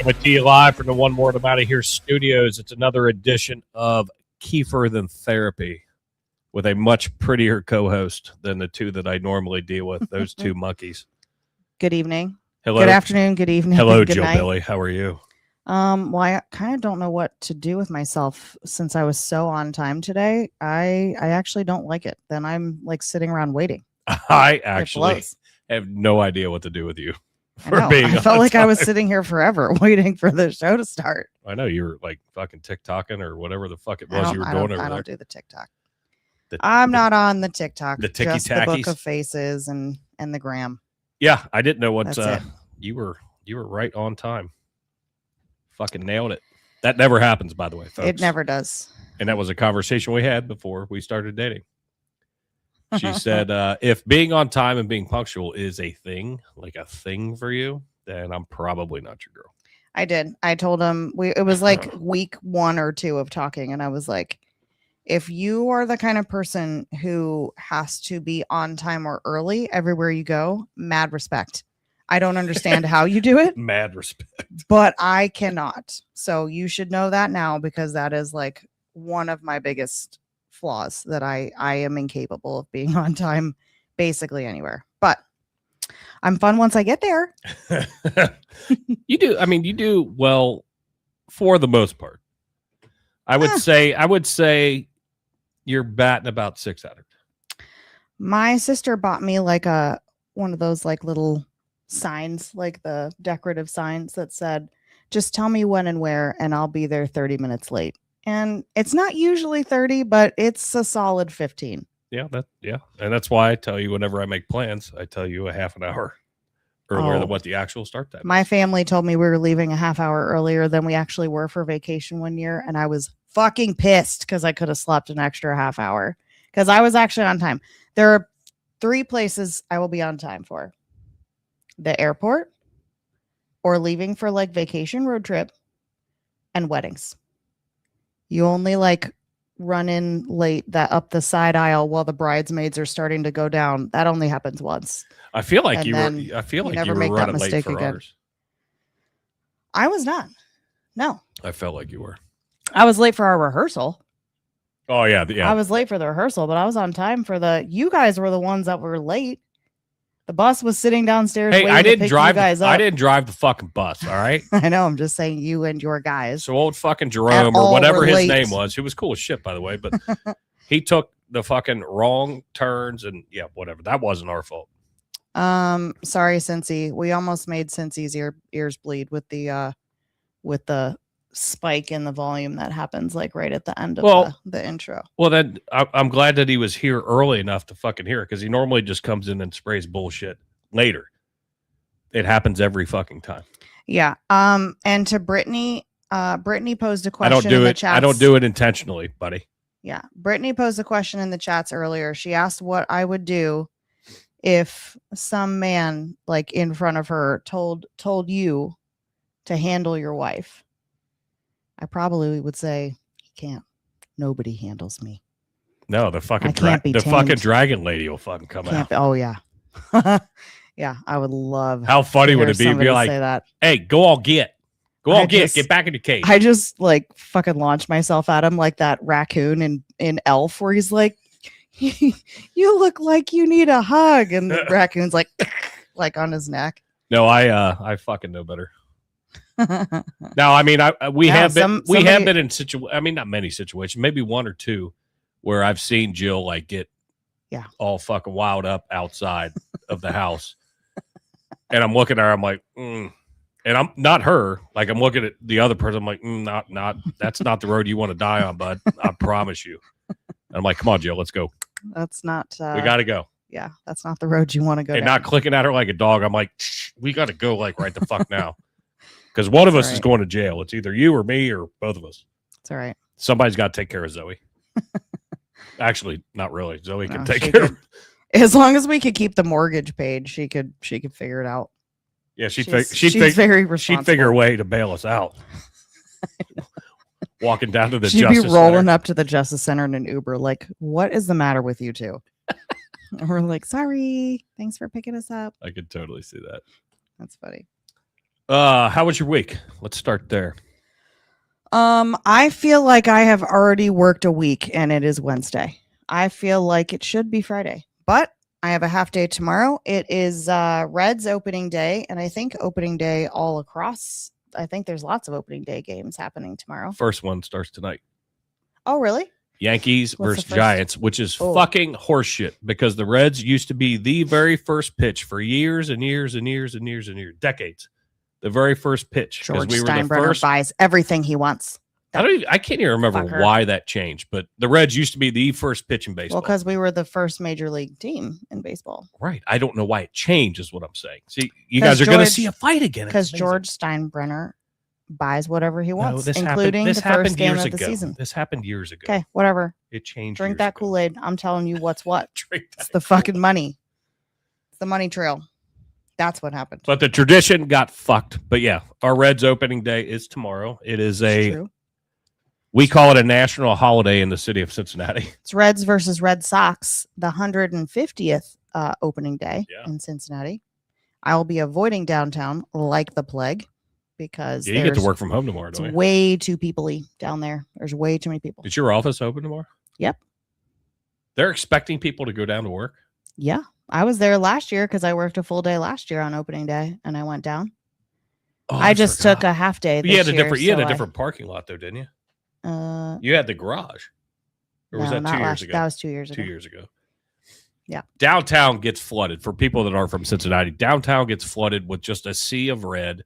Coming to you live from the One More Out of Here studios. It's another edition of Kiefer Than Therapy with a much prettier co-host than the two that I normally deal with. Those two monkeys. Good evening. Hello. Good afternoon. Good evening. Hello, good Jill night. Billy. How are you? Well, I kind of don't know what to do with myself since I was so on time today. I actually don't like it. Then I'm like sitting around waiting. I actually have no idea what to do with you. I felt like I was sitting here forever waiting for the show to start. I know you were like fucking TikToking or whatever the fuck it was you were doing over there. I don't do the TikTok. I'm not on the TikTok. The ticky just the Book of Faces and the gram. Yeah, I didn't know what That's it. You were right on time. Fucking nailed it. That never happens, by the way, folks. It never does. And that was a conversation we had before we started dating. She said, if being on time and being punctual is a thing, like a thing for you, then I'm probably not your girl. I did. I told him it was like week 1 or 2 of talking. And I was like, if you are the kind of person who has to be on time or early everywhere you go, mad respect. I don't understand how you do it. Mad respect. But I cannot. So you should know that now, because that is like one of my biggest flaws, that I am incapable of being on time basically anywhere. But I'm fun once I get there. You do. I mean, you do well for the most part. I would say you're batting about 6 out of 10. My sister bought me like one of those like little signs, like the decorative signs that said, just tell me when and where and I'll be there 30 minutes late. And it's not usually 30, but it's a solid 15. Yeah. And that's why I tell you whenever I make plans, I tell you a half an hour earlier than what the actual start time is. My family told me we were leaving a half hour earlier than we actually were for vacation one year. And I was fucking pissed because I could have slept an extra half hour because I was actually on time. There are 3 places I will be on time for: the airport, or leaving for like vacation road trip, and weddings. You only like run in late that up the side aisle while the bridesmaids are starting to go down. That only happens once. I feel like you were running late for ours. I was not. No. I felt like you were. I was late for our rehearsal. Oh yeah. I was late for the rehearsal, but I was on time for you guys were the ones that were late. The bus was sitting downstairs. Hey, I didn't drive the fucking bus. All right. I know. I'm just saying you and your guys. So old fucking Jerome or whatever his name was, who was cool as shit, by the way, but he took the fucking wrong turns and whatever. That wasn't our fault. Sorry, Cincy. We almost made Cincy's ears bleed with the spike in the volume that happens like right at the end of the intro. Well, then I'm glad that he was here early enough to fucking hear it, because he normally just comes in and sprays bullshit later. It happens every fucking time. Yeah. And to Brittany posed a question in the chats. I don't do it intentionally, buddy. Yeah. Brittany posed a question in the chats earlier. She asked what I would do if some man like in front of her told you to handle your wife. I probably would say, he can't. Nobody handles me. No, the fucking fucking dragon lady will fucking come out. Oh yeah. Yeah, I would love. How funny would it be to be like, hey, get back in the cage. I just like fucking launched myself at him like that raccoon in Elf, where he's like, you look like you need a hug, and the raccoon's like on his neck. No, I fucking know better. No, I mean, we have been in situations. I mean, not many situations, maybe 1 or 2, where I've seen Jill like get all fucking wild up outside of the house, and I'm looking at her. I'm like, and I'm not her. Like, I'm looking at the other person. I'm like, not. That's not the road you want to die on, bud. I promise you. And I'm like, come on, Jill, let's go. That's not. We got to go. Yeah, that's not the road you want to go. And not clicking at her like a dog. I'm like, we got to go like right the fuck now. Because one of us is going to jail. It's either you or me or both of us. It's all right. Somebody's got to take care of Zoe. Actually, not really. Zoe can take care of her. As long as we could keep the mortgage paid, she could figure it out. Yeah, she'd very responsible. She'd figure a way to bail us out. Walking down to the She'd Justice be rolling Center. up to the Justice Center in an Uber like, what is the matter with you two? And we're like, sorry. Thanks for picking us up. I could totally see that. That's funny. How was your week? Let's start there. I feel like I have already worked a week and it is Wednesday. I feel like it should be Friday, but I have a half day tomorrow. It is Reds opening day, and I think opening day all across. I think there's lots of opening day games happening tomorrow. First one starts tonight. Oh, really? Yankees versus Giants, which is fucking horseshit because the Reds used to be the very first pitch for years and years and years and years and years, decades. The very first pitch. George Steinbrenner buys everything he wants. I can't even remember why that changed, but the Reds used to be the first pitch in baseball. Well, because we were the first major league team in baseball. Right. I don't know why it changed is what I'm saying. See, you guys are going to see a fight again. Because George Steinbrenner buys whatever he wants, including the first game of the season. This happened years ago. Okay, whatever. It changed. Drink that Kool-Aid. I'm telling you what's what. It's the fucking money. It's the money trail. That's what happened. But the tradition got fucked. But yeah, our Reds opening day is tomorrow. It is we call it a national holiday in the city of Cincinnati. It's Reds versus Red Sox, the 150th opening day in Cincinnati. I will be avoiding downtown like the plague because you get to work from home tomorrow, don't you? It's way too people-y down there. There's way too many people. Is your office open tomorrow? Yep. They're expecting people to go down to work? Yeah. I was there last year because I worked a full day last year on opening day, and I went down. Oh, I just took a half day. You had a different parking lot, though, didn't you? You had the garage. Or was that 2 years ago? That was 2 years ago. 2 years ago. Yeah. Downtown gets flooded. For people that are from Cincinnati, downtown gets flooded with just a sea of red.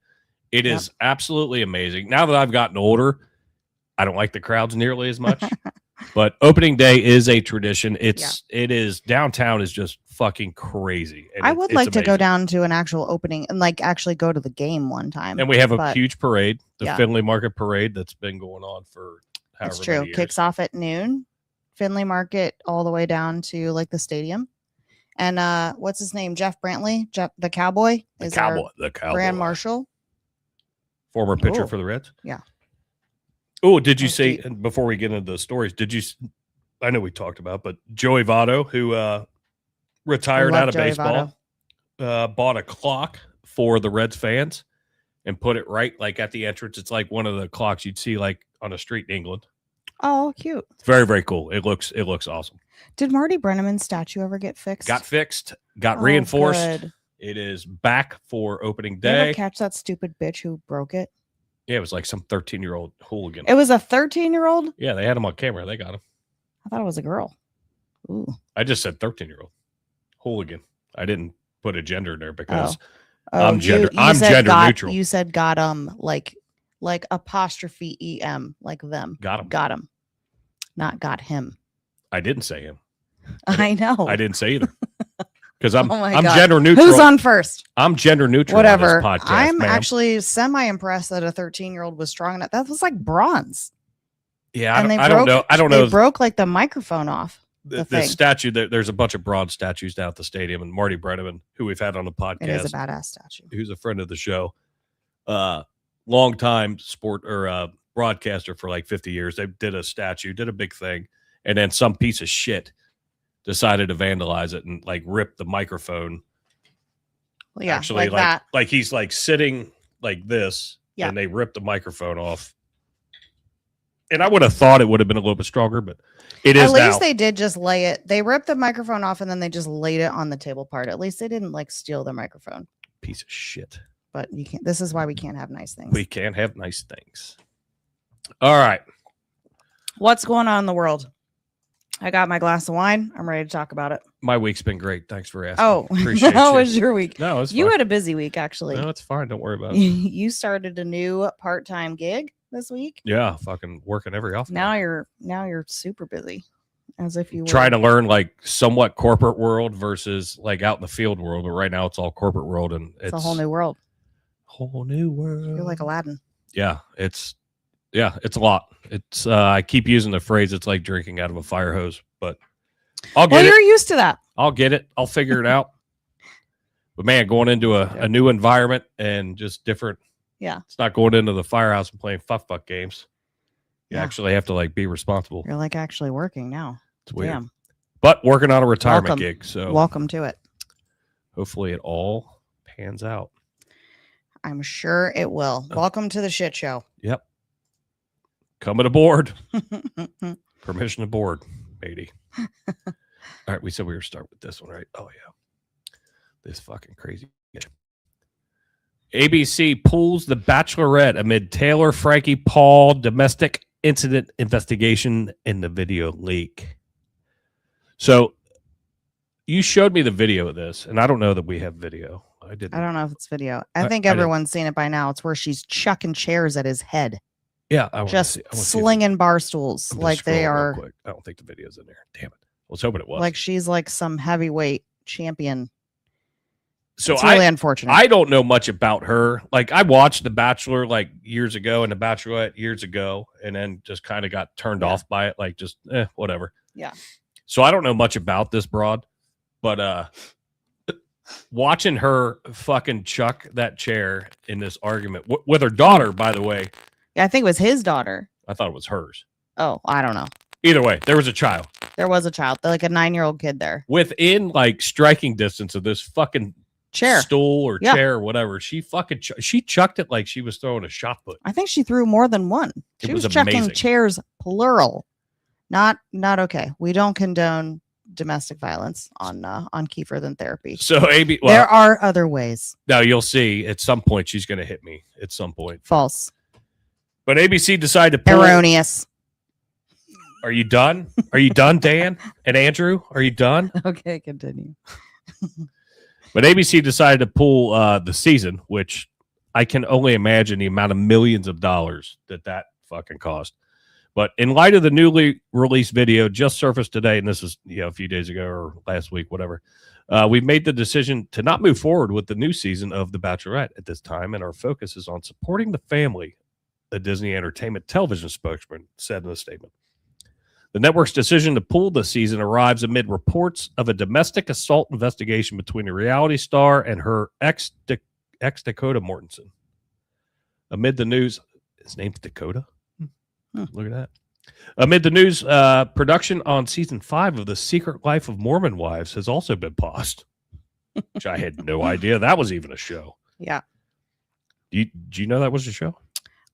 It is absolutely amazing. Now that I've gotten older, I don't like the crowds nearly as much. But opening day is a tradition. It is downtown is just fucking crazy. And I would like to go down to an actual opening and like actually go to the game one time. And we have a huge parade, the Finley Market Parade that's been going on for however That's true. Many years. Kicks off at noon. Finley Market all the way down to like the stadium. And what's his name? Jeff Brantley, the Cowboy, is our Grand Marshal. Former pitcher for the Reds. Yeah. Oh, did you see, before we get into the stories, I know we talked about, but Joey Votto, who retired out of baseball, bought a clock for the Reds fans and put it right like at the entrance. It's like one of the clocks you'd see like on a street in England. Oh, cute. It's very, very cool. It looks awesome. Did Marty Brenneman's statue ever get fixed? Got fixed, got reinforced. Good. It is back for opening day. Did you ever catch that stupid bitch who broke it? Yeah, it was like some 13-year-old hooligan. It was a 13-year-old? Yeah, they had him on camera. They got him. I thought it was a girl. Ooh. I just said 13-year-old hooligan. I didn't put a gender in there because I'm gender neutral. You said got like apostrophe em, like them. Got him. Not got him. I didn't say him. I know. I didn't say either. Because I'm gender neutral. Who's on first? I'm gender neutral. Whatever. On this podcast, I'm actually semi-impressed that a 13-year-old was strong enough. That was like bronze. Yeah, I don't know. They broke like the microphone off. The statue. There's a bunch of bronze statues down at the stadium, and Marty Brenneman, who we've had on the podcast, it is a badass statue. Who's a friend of the show, long-time sport or broadcaster for like 50 years. They did a statue, did a big thing, and then some piece of shit decided to vandalize it and like rip the microphone. Well, yeah, actually, like that. Like he's like sitting like this, and they ripped the microphone off. And I would have thought it would have been a little bit stronger, but it is. At least they did just lay it. They ripped the microphone off and then they just laid it on the table part. At least they didn't like steal the microphone. Piece of shit. But you can't. This is why we can't have nice things. We can't have nice things. All right. What's going on in the world? I got my glass of wine. I'm ready to talk about it. My week's been great. Thanks for asking. Oh, appreciate how was your week? No, it's fine. You had a busy week, actually. No, it's fine. Don't worry about it. You started a new part-time gig this week. Yeah, fucking working every off. Now you're super busy, as if you were trying to learn like somewhat corporate world versus like out in the field world. But right now it's all corporate world, and it's a whole new world. Whole new world. You're like Aladdin. Yeah, it's a lot. It's I keep using the phrase. It's like drinking out of a fire hose, but. You're used to that. I'll get it. I'll figure it out. But man, going into a new environment and just different. Yeah. It's not going into the firehouse and playing fuck games. You actually have to like be responsible. You're like actually working now. It's weird. Damn. But working on a retirement gig. So welcome to it. Hopefully it all pans out. I'm sure it will. Welcome to the shit show. Yep. Coming aboard. Permission aboard, matey. All right, we said we were start with this one, right? Oh yeah. This fucking crazy. ABC pulls the Bachelorette amid Taylor, Frankie, Paul domestic incident investigation in the video leak. So you showed me the video of this, and I don't know that we have video. I don't know if it's video. I think everyone's seen it by now. It's where she's chucking chairs at his head. Yeah, just slinging bar stools like they are. Quick. I don't think the video's in there. Damn it. I was hoping it was. Like she's like some heavyweight champion. So it's really unfortunate. I don't know much about her. Like I watched The Bachelor like years ago and The Bachelorette years ago, and then just kind of got turned off by it. Like just whatever. Yeah. So I don't know much about this broad, but watching her fucking chuck that chair in this argument with her daughter, by the way. Yeah, I think it was his daughter. I thought it was hers. Oh, I don't know. Either way, there was a child. There was a child, like a 9-year-old kid there. Within like striking distance of this fucking chair, stool or chair or whatever. She fucking she chucked it like she was throwing a shot put. I think she threw more than one. She was chucking chairs plural. Not okay. We don't condone domestic violence on Kiefer Than Therapy. So AB, there are other ways. Now you'll see at some point she's going to hit me at some point. False. But ABC decided to pull. Erroneous. Are you done? Are you done, Dan and Andrew? Are you done? Okay, continue. But ABC decided to pull the season, which I can only imagine the amount of millions of dollars that fucking cost. But in light of the newly released video just surfaced today, and this is a few days ago or last week, whatever, we've made the decision to not move forward with the new season of The Bachelorette at this time, and our focus is on supporting the family, a Disney Entertainment television spokesman said in a statement. The network's decision to pull the season arrives amid reports of a domestic assault investigation between a reality star and her ex Dakota Mortensen. Amid the news, his name's Dakota. Look at that. Amid the news, production on season 5 of The Secret Life of Mormon Wives has also been paused, which I had no idea that was even a show. Yeah. Did you know that was a show?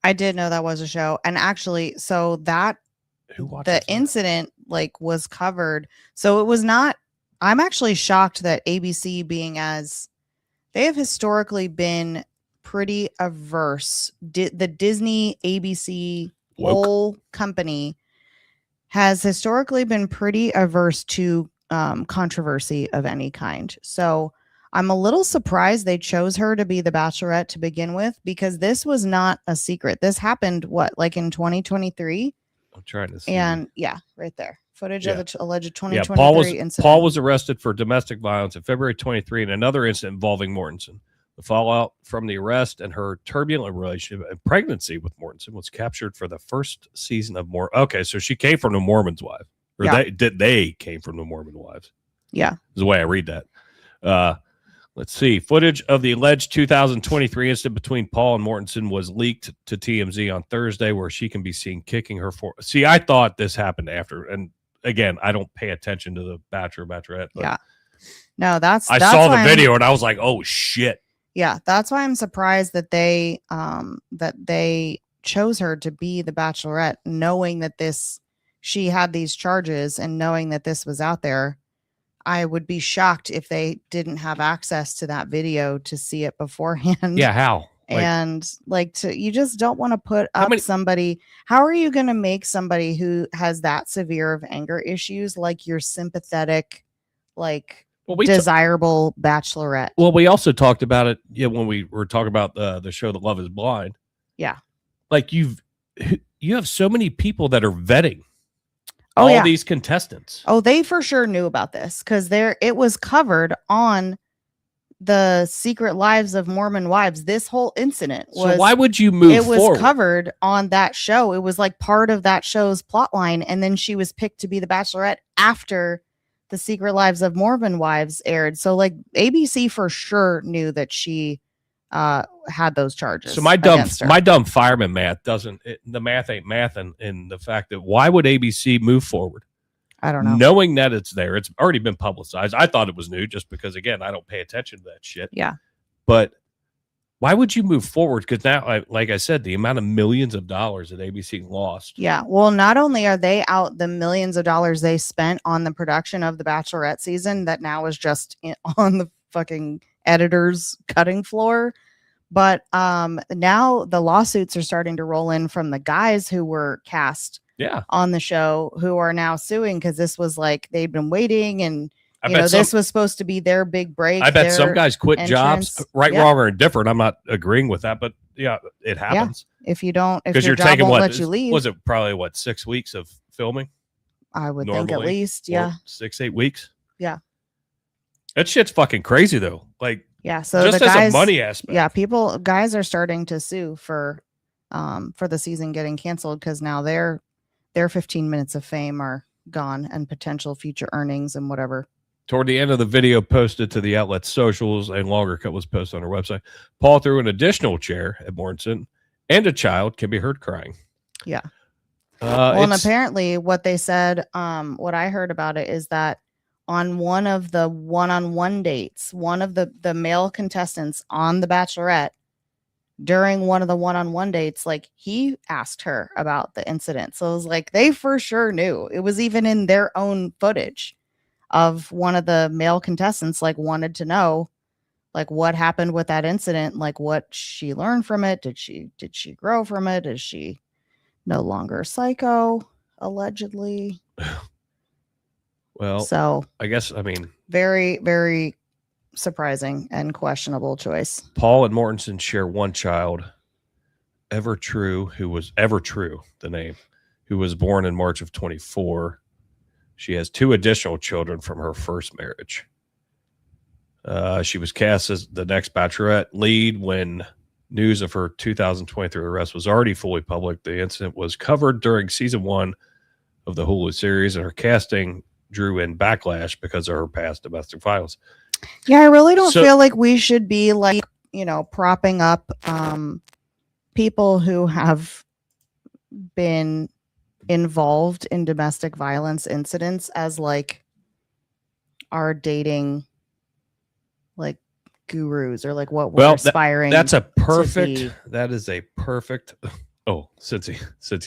I did know that was a show. And actually, so the incident was covered. So it was not, I'm actually shocked that ABC they have historically been pretty averse. The Disney ABC whole company has historically been pretty averse to controversy of any kind. So I'm a little surprised they chose her to be the Bachelorette to begin with, because this was not a secret. This happened, in 2023? I'm trying to see. And right there. Footage of the alleged 2023 incident. Paul was arrested for domestic violence in February 23 in another incident involving Mortensen. The fallout from the arrest and her turbulent relationship and pregnancy with Mortensen was captured for the first season of Okay, so she came from the Mormon's wife. Or they came from the Mormon wives. Yeah. Is the way I read that. Let's see. Footage of the alleged 2023 incident between Paul and Mortensen was leaked to TMZ on Thursday, where she can be seen kicking her for. See, I thought this happened after. And again, I don't pay attention to the Bachelor, Bachelorette. But yeah. No, that's I saw the video and I was like, oh shit. Yeah, that's why I'm surprised that they chose her to be the Bachelorette, knowing that she had these charges and knowing that this was out there. I would be shocked if they didn't have access to that video to see it beforehand. Yeah, how? You just don't want to put up somebody. How are you going to make somebody who has that severe of anger issues like your sympathetic, desirable Bachelorette? Well, we also talked about it when we were talking about the show The Love Is Blind. Yeah. You have so many people that are vetting all these contestants. Oh, they for sure knew about this because it was covered on The Secret Lives of Mormon Wives. This whole incident was. So why would you move forward? It was covered on that show. It was part of that show's plot line, and then she was picked to be the Bachelorette after The Secret Lives of Mormon Wives aired. So ABC for sure knew that she had those charges. So my dumb fireman math the math ain't math in the fact that why would ABC move forward? I don't know. Knowing that it's there, it's already been publicized. I thought it was new just because, again, I don't pay attention to that shit. Yeah. But Why would you move forward? Because now, like I said, the amount of millions of dollars that ABC lost. Yeah. Well, not only are they out the millions of dollars they spent on the production of the Bachelorette season that now is just on the fucking editor's cutting floor, but now the lawsuits are starting to roll in from the guys who were cast on the show, who are now suing because this was like they'd been waiting, and this was supposed to be their big break. I bet some guys quit jobs, right, wrong, or indifferent. I'm not agreeing with that, but yeah, it happens. Yeah. If your job won't let you leave. Was it probably 6 weeks of filming? I would think at least, 6-8 weeks. Yeah. That shit's fucking crazy though. Like, so just the guys, as a money aspect. Yeah, guys are starting to sue for the season getting canceled because now their 15 minutes of fame are gone and potential future earnings and whatever. Toward the end of the video posted to the outlet's socials, and longer cut was posted on her website, Paul threw an additional chair at Mortensen, and a child can be heard crying. Yeah. And apparently what they said, what I heard about it is that on one of the one-on-one dates, one of the male contestants on The Bachelorette, during one of the one-on-one dates, like he asked her about the incident. So it was like they for sure knew. It was even in their own footage of one of the male contestants, like wanted to know like what happened with that incident, like what she learned from it. Did she grow from it? Is she no longer psycho, allegedly? Well, so I guess, very, very surprising and questionable choice. Paul and Mortensen share one child, Evertrue, the name, who was born in March of 24. She has 2 additional children from her first marriage. She was cast as the next Bachelorette lead when news of her 2023 arrest was already fully public. The incident was covered during season 1 of the Hulu series, and her casting drew in backlash because of her past domestic violence. Yeah, I really don't feel like we should be like, propping up people who have been involved in domestic violence incidents as like our dating like gurus or like what we're aspiring. That is a perfect. Oh, Cincy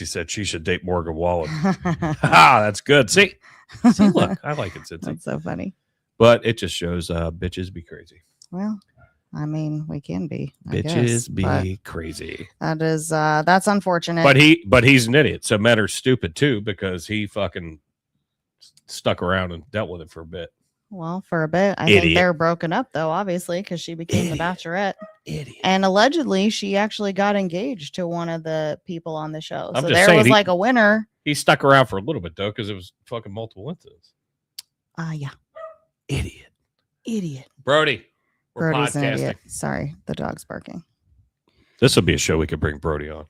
said she should date Morgan Wallen. That's good. See, look, I like it, Cincy. That's so funny. But it just shows bitches be crazy. Well, we can be. Bitches be crazy. That is that's unfortunate. But he's an idiot. So men are stupid too because he fucking stuck around and dealt with it for a bit. Well, for a bit. I think they're broken up though, obviously, because she became the Bachelorette. Idiot. And allegedly she actually got engaged to one of the people on the show. So there was like a winner. He stuck around for a little bit though, because it was fucking multiple incidents. Yeah. Idiot. Brody. We're Brody's podcasting. An idiot. Sorry, the dog's barking. This would be a show we could bring Brody on.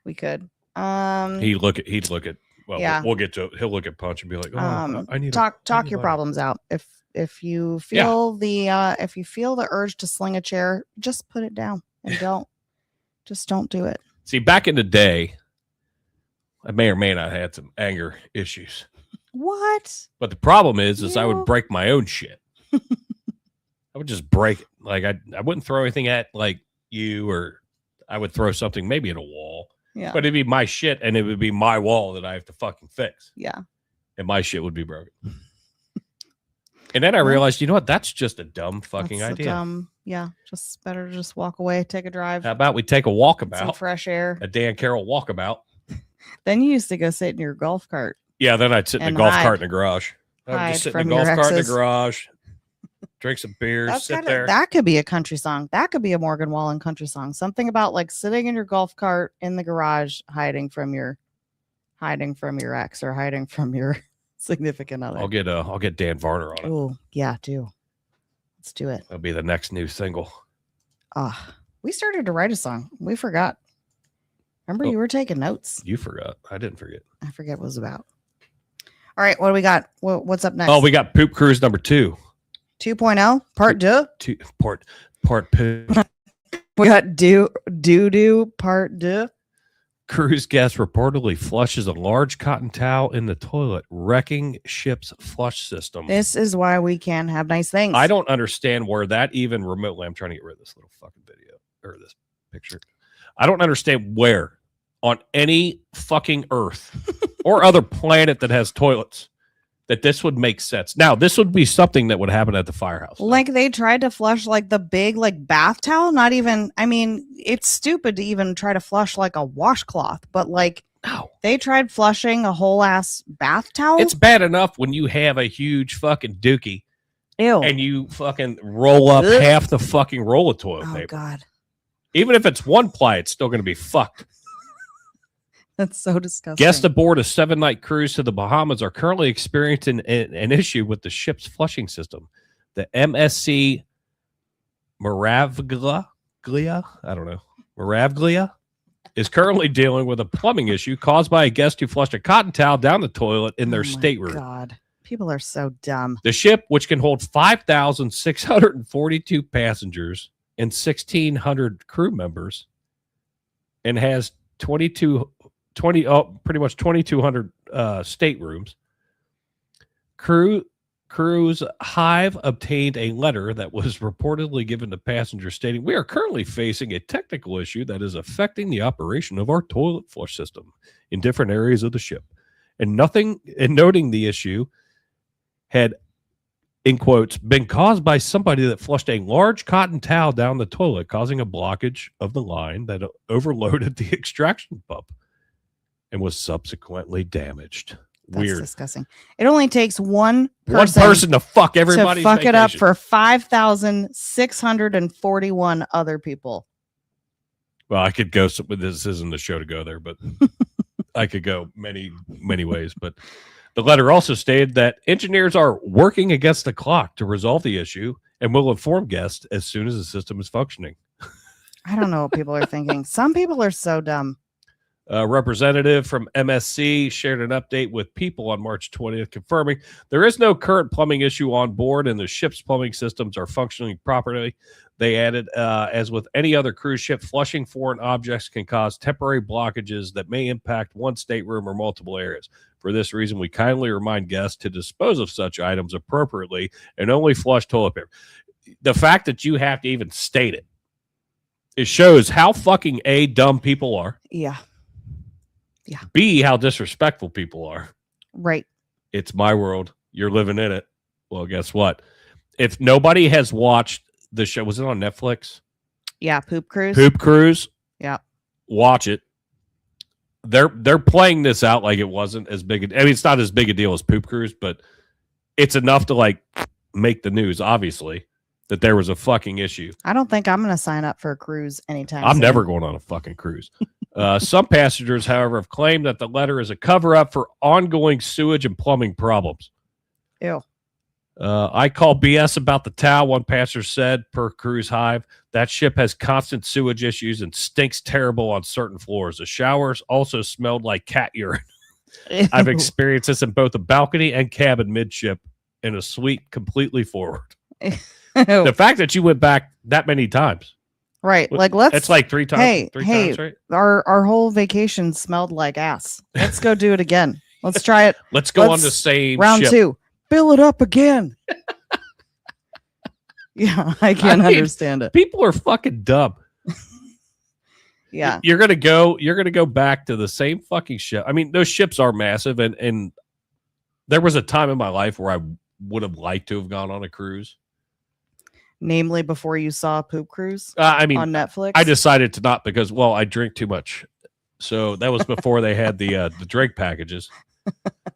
We could. He'd look at. Well, yeah. We'll get to it. He'll look at Punch and be like, "Oh, I need talk your problems out. If you feel the urge to sling a chair, just put it down and don't do it." See, back in the day, I may or may not have had some anger issues. What? But the problem is I would break my own shit. I would just break it. Like I wouldn't throw anything at like you, or I would throw something maybe at a wall. Yeah. But it'd be my shit and it would be my wall that I have to fucking fix. Yeah. And my shit would be broken. And then I realized, you know what? That's just a dumb fucking idea. Just better to just walk away, take a drive. How about we take a walkabout? Some fresh air. A Dan Carroll walkabout. Then you used to go sit in your golf cart. Yeah, then I'd sit in the golf cart in the garage. I would just sit in the golf cart in the garage, drink some beers, sit there. That could be a country song. That could be a Morgan Wallen country song. Something about like sitting in your golf cart in the garage, hiding from your ex or hiding from your significant other. I'll get Dan Varner on it. Oh, yeah, do. Let's do it. That'll be the next new single. We started to write a song. We forgot. Remember, you were taking notes. You forgot. I didn't forget. I forget what it was about. All right, what do we got? What's up next? Oh, we got Poop Cruise number 2. 2.0, part 2. Part poop. We got do part 2. Cruise guest reportedly flushes a large cotton towel in the toilet, wrecking ship's flush system. This is why we can't have nice things. I don't understand where that even remotely. I'm trying to get rid of this little fucking video or this picture. I don't understand where on any fucking earth or other planet that has toilets that this would make sense. Now, this would be something that would happen at the firehouse. Like they tried to flush like the big like bath towel. Not even, I mean, it's stupid to even try to flush like a washcloth, but like they tried flushing a whole ass bath towel. It's bad enough when you have a huge fucking dookie. Ew. And you fucking roll up half the fucking roll of toilet paper. Oh, God. Even if it's one ply, it's still going to be fucked. That's so disgusting. Guests aboard a 7-night cruise to the Bahamas are currently experiencing an issue with the ship's flushing system. The MSC Moravglia, is currently dealing with a plumbing issue caused by a guest who flushed a cotton towel down the toilet in their stateroom. God, people are so dumb. The ship, which can hold 5,642 passengers and 1,600 crew members, and has pretty much 2,200 staterooms. Cruise Hive obtained a letter that was reportedly given to passengers stating, "We are currently facing a technical issue that is affecting the operation of our toilet flush system in different areas of the ship." And noting the issue had, in quotes, been caused by somebody that flushed a large cotton towel down the toilet, causing a blockage of the line that overloaded the extraction pump and was subsequently damaged. That's Weird. Disgusting. It only takes one person to fuck everybody's fuck vacation. it up for 5,641 other people. Well, I could go. This isn't the show to go there, but I could go many ways. But the letter also stated that engineers are working against the clock to resolve the issue and will inform guests as soon as the system is functioning. I don't know what people are thinking. Some people are so dumb. A representative from MSC shared an update with People on March 20th, confirming there is no current plumbing issue on board and the ship's plumbing systems are functioning properly. They added, as with any other cruise ship, flushing foreign objects can cause temporary blockages that may impact one stateroom or multiple areas. For this reason, we kindly remind guests to dispose of such items appropriately and only flush toilet paper. The fact that you have to even state it, it shows how fucking A, dumb people are. Yeah. Yeah. B, how disrespectful people are. Right. It's my world. You're living in it. Well, guess what? If nobody has watched the show, was it on Netflix? Yeah, Poop Cruise. Poop Cruise. Yeah. Watch it. They're playing this out like it wasn't as big. I mean, it's not as big a deal as Poop Cruise, but it's enough to like make the news, obviously, that there was a fucking issue. I don't think I'm going to sign up for a cruise anytime I'm soon. never going on a fucking cruise. Some passengers, however, have claimed that the letter is a cover-up for ongoing sewage and plumbing problems. Ew. I call BS about the towel, one passenger said, per Cruise Hive. That ship has constant sewage issues and stinks terrible on certain floors. The showers also smelled like cat urine. I've experienced this in both the balcony and cabin midship in a suite completely forward. The fact that you went back that many times. Right. Like it's like three times, right? Our whole vacation smelled like ass. Let's go do it again. Let's try it. Let's go on the same round ship. 2. Fill it up again. Yeah, I can't understand it. People are fucking dumb. Yeah. You're gonna go back to the same fucking ship. I mean, those ships are massive, and there was a time in my life where I would have liked to have gone on a cruise. Namely, before you saw Poop Cruise I mean, on Netflix? I decided to not because, well, I drink too much. So that was before they had the drink packages.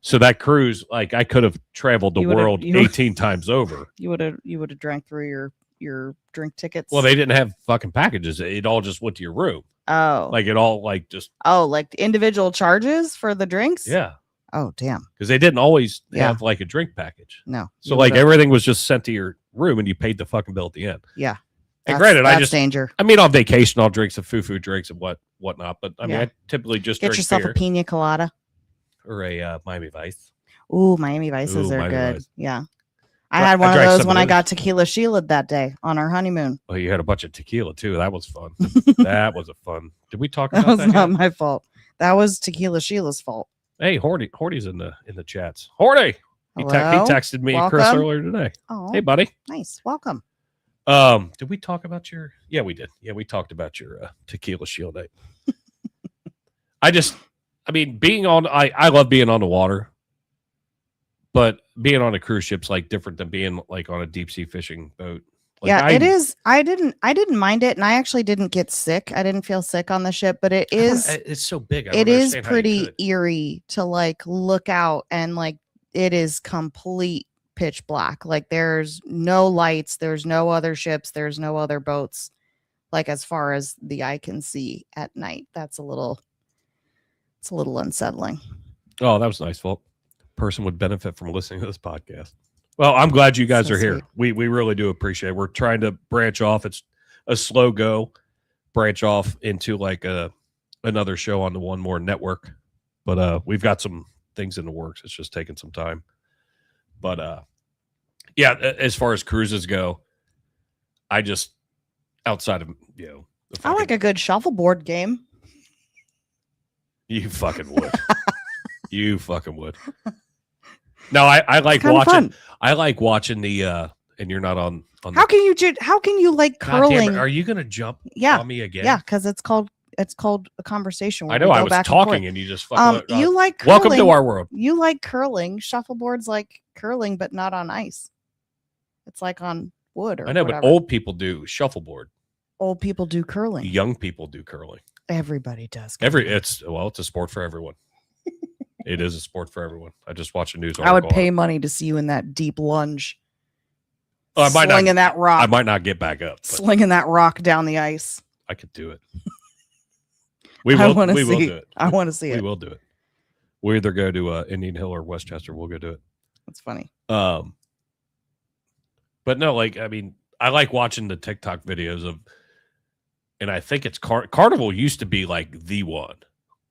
So that cruise, like, I could have traveled the world 18 times over. You would have drank through your drink tickets. Well, they didn't have fucking packages. It all just went to your room. Oh. Like it all like just. Oh, like individual charges for the drinks? Yeah. Oh, damn. Because they didn't always have like a drink package. No. So like everything was just sent to your room and you paid the fucking bill at the end. Yeah. And granted, that's danger. I mean, on vacation, I'll drink some foo-foo drinks and whatnot. But I mean, I typically just get drink yourself beer. A pina colada. Or a Miami Vice. Ooh, Miami Vices are Miami good. Vice. Yeah. I had one of those when I got Tequila Sheila that day on our honeymoon. Oh, you had a bunch of tequila too. That was fun. That was a fun. Did we talk about that? That was not my fault. That was Tequila Sheila's fault. Hey, Horty's in the chats. Horty, he texted me and Chris earlier today. Oh, hey, buddy. Nice. Welcome. Did we talk about your? Yeah, we did. Yeah, we talked about your Tequila Shield night. I love being on the water, but being on a cruise ship's like different than being like on a deep sea fishing boat. Like, it is. I didn't mind it, and I actually didn't get sick. I didn't feel sick on the ship, but it is. It's so big. It is pretty eerie to like look out, and like it is complete pitch black. Like there's no lights, there's no other ships, there's no other boats. Like as far as the eye can see at night, it's a little unsettling. Oh, that was nice. Well, person would benefit from listening to this podcast. Well, I'm glad you guys are here. We really do appreciate it. We're trying to branch off. It's a slow go, branch off into like another show on the One More Network. But we've got some things in the works. It's just taking some time. But yeah, as far as cruises go, I just outside of I like a good shuffleboard game. You fucking would. You fucking would. No, I like watching. Fun. I like watching the and you're not on how can you like curling? Are you gonna jump on me again? Yeah, because it's called a conversation. I know I was talking and you just fucking you like curling. Welcome to our world. You like curling. Shuffleboard's like curling, but not on ice. It's like on wood or I know, whatever. But old people do shuffleboard. Old people do curling. Young people do curling. Everybody does curling. It's a sport for everyone. It is a sport for everyone. I just watched a news article. I would pay money to see you in that deep lunge. Slinging that rock. I might not get back up. Slinging that rock down the ice. I could do it. We will do it. I want to see it. We will do it. We'll either go to Indian Hill or Westchester. We'll go do it. That's funny. But no, I like watching the TikTok videos of, and I think it's Carnival used to be like the one.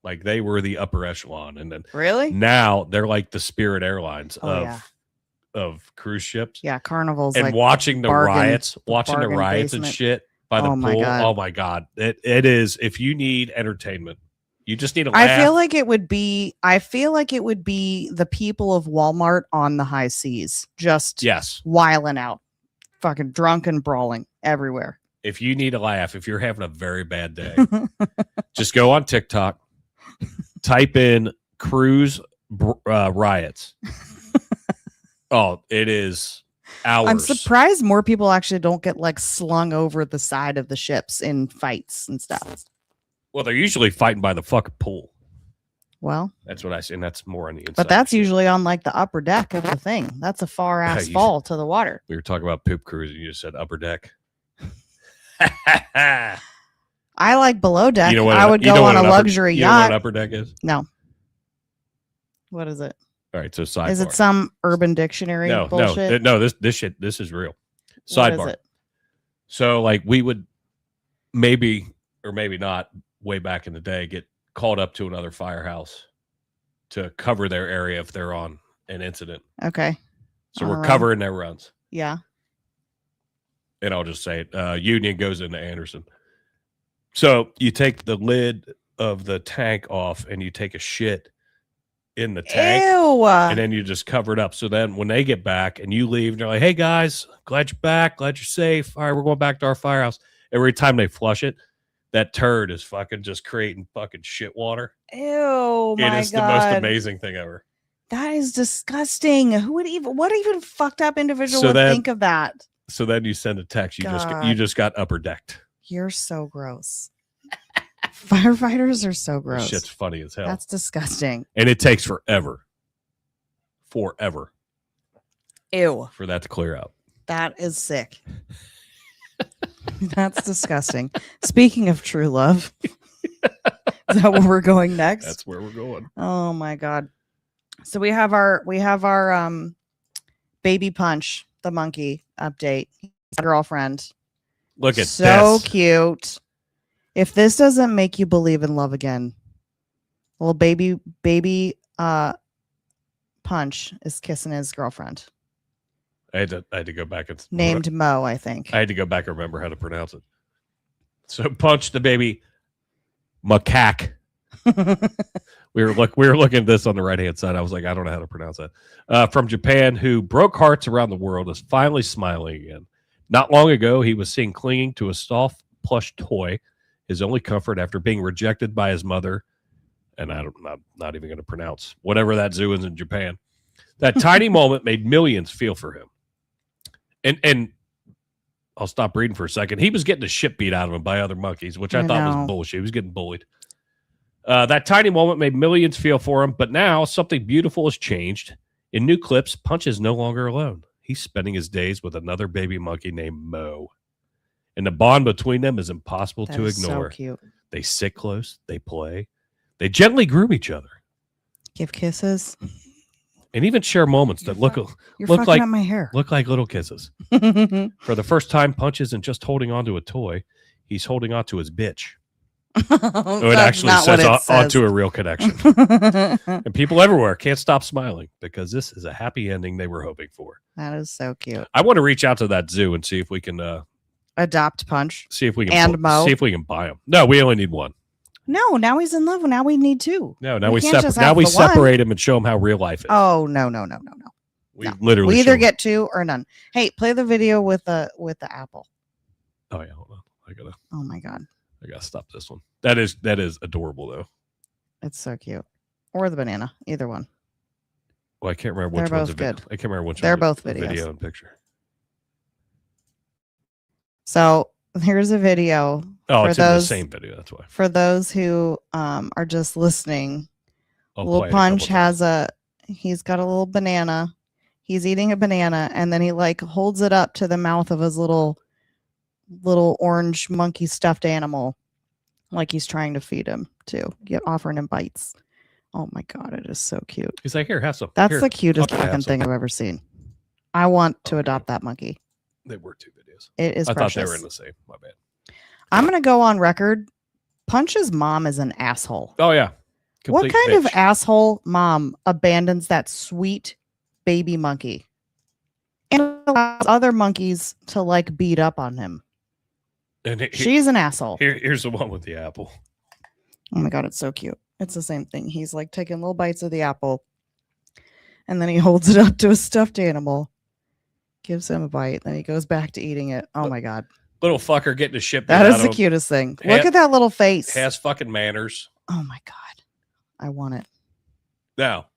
Like they were the upper echelon, and then really now they're like the Spirit Airlines of cruise ships. Yeah, Carnival's and like watching the riots basement. And shit by the pool. Oh my god, it is. If you need entertainment, you just need a laugh. I feel like it would be the people of Walmart on the high seas, just wiling out, fucking drunk and brawling everywhere. If you need a laugh, if you're having a very bad day, just go on TikTok. Type in cruise riots. Oh, it is hours. I'm surprised more people actually don't get like slung over the side of the ships in fights and stuff. Well, they're usually fighting by the fucking pool. Well, that's what I see, and that's more on the inside. But that's usually on like the upper deck of the thing. That's a far ass fall to the water. We were talking about poop cruise, and you just said upper deck. I like below deck. I would go on a luxury yacht. You know what an upper deck is? No. What is it? All right, so sidebar. Is it some Urban Dictionary bullshit? No. This is real. Sidebar. What is it? So like we would maybe or maybe not way back in the day get called up to another firehouse to cover their area if they're on an incident. Okay. So we're covering their runs. Yeah. And I'll just say it. Union goes into Anderson. So you take the lid of the tank off and you take a shit in the tank. Ew. And then you just cover it up. So then when they get back and you leave, and they're like, hey guys, glad you're back. Glad you're safe. All right, we're going back to our firehouse. Every time they flush it, that turd is fucking just creating fucking shit water. Ew. It is the most amazing thing ever. That is disgusting. What even fucked up individual would think of that? So then you send a text. You just got upper decked. You're so gross. Firefighters are so gross. This shit's funny as hell. That's disgusting. And it takes forever. Ew. For that to clear out. That is sick. That's disgusting. Speaking of true love, is that where we're going next? That's where we're going. Oh my god. So we have our baby Punch, the monkey update. His girlfriend. Look at this. So cute. If this doesn't make you believe in love again, little baby Punch is kissing his girlfriend. I had to go back and named Mo, I think. I had to go back and remember how to pronounce it. So Punch the baby macaque We were looking at this on the right-hand side. I was like, I don't know how to pronounce that. From Japan, who broke hearts around the world, is finally smiling again. Not long ago, he was seen clinging to a soft plush toy, his only comfort after being rejected by his mother. And I'm not even going to pronounce whatever that zoo is in Japan. That tiny moment made millions feel for him. And I'll stop reading for a second. He was getting the shit beat out of him by other monkeys, which I thought was bullshit. He was getting bullied. That tiny moment made millions feel for him, but now something beautiful has changed. In new clips, Punch is no longer alone. He's spending his days with another baby monkey named Mo. And the bond between them is impossible to ignore. So cute. They sit close. They play. They gently groom each other. Give kisses. And even share moments that look like my hair. Look like little kisses. For the first time, Punch isn't just holding onto a toy. He's holding onto his bitch. It actually says onto a real connection. And people everywhere can't stop smiling because this is a happy ending they were hoping for. That is so cute. I want to reach out to that zoo and see if we can adopt Punch. See if we can see if we can buy him. No, we only need one. No, now he's in love. Now we need two. No, now we separate him and show him how real life is. Oh no. We either get two or none. Hey, play the video with the apple. Oh yeah, hold on. Oh my god. I gotta stop this one. That is adorable though. It's so cute. Or the banana, either one. Well, I can't remember which one's good. I can't remember which. They're both videos. Video and picture. So here's a video. Oh, it's in the same video. That's why. For those who are just listening, Little Punch he's got a little banana. He's eating a banana, and then he like holds it up to the mouth of his little orange monkey stuffed animal, like he's trying to feed him too, offering him bites. Oh my god, it is so cute. He's like, here, have some. That's the cutest fucking thing I've ever seen. I want to adopt that monkey. They were two videos. It is. I thought they were in the same. My bad. I'm gonna go on record. Punch's mom is an asshole. Oh yeah. What kind of asshole mom abandons that sweet baby monkey and allows other monkeys to like beat up on him? And she's an asshole. Here's the one with the apple. Oh my god, it's so cute. It's the same thing. He's like taking little bites of the apple, and then he holds it up to a stuffed animal, gives him a bite, then he goes back to eating it. Oh my god. Little fucker getting the shit. That is the cutest thing. Look at that little face. Has fucking manners. Oh my god. I want it. Now,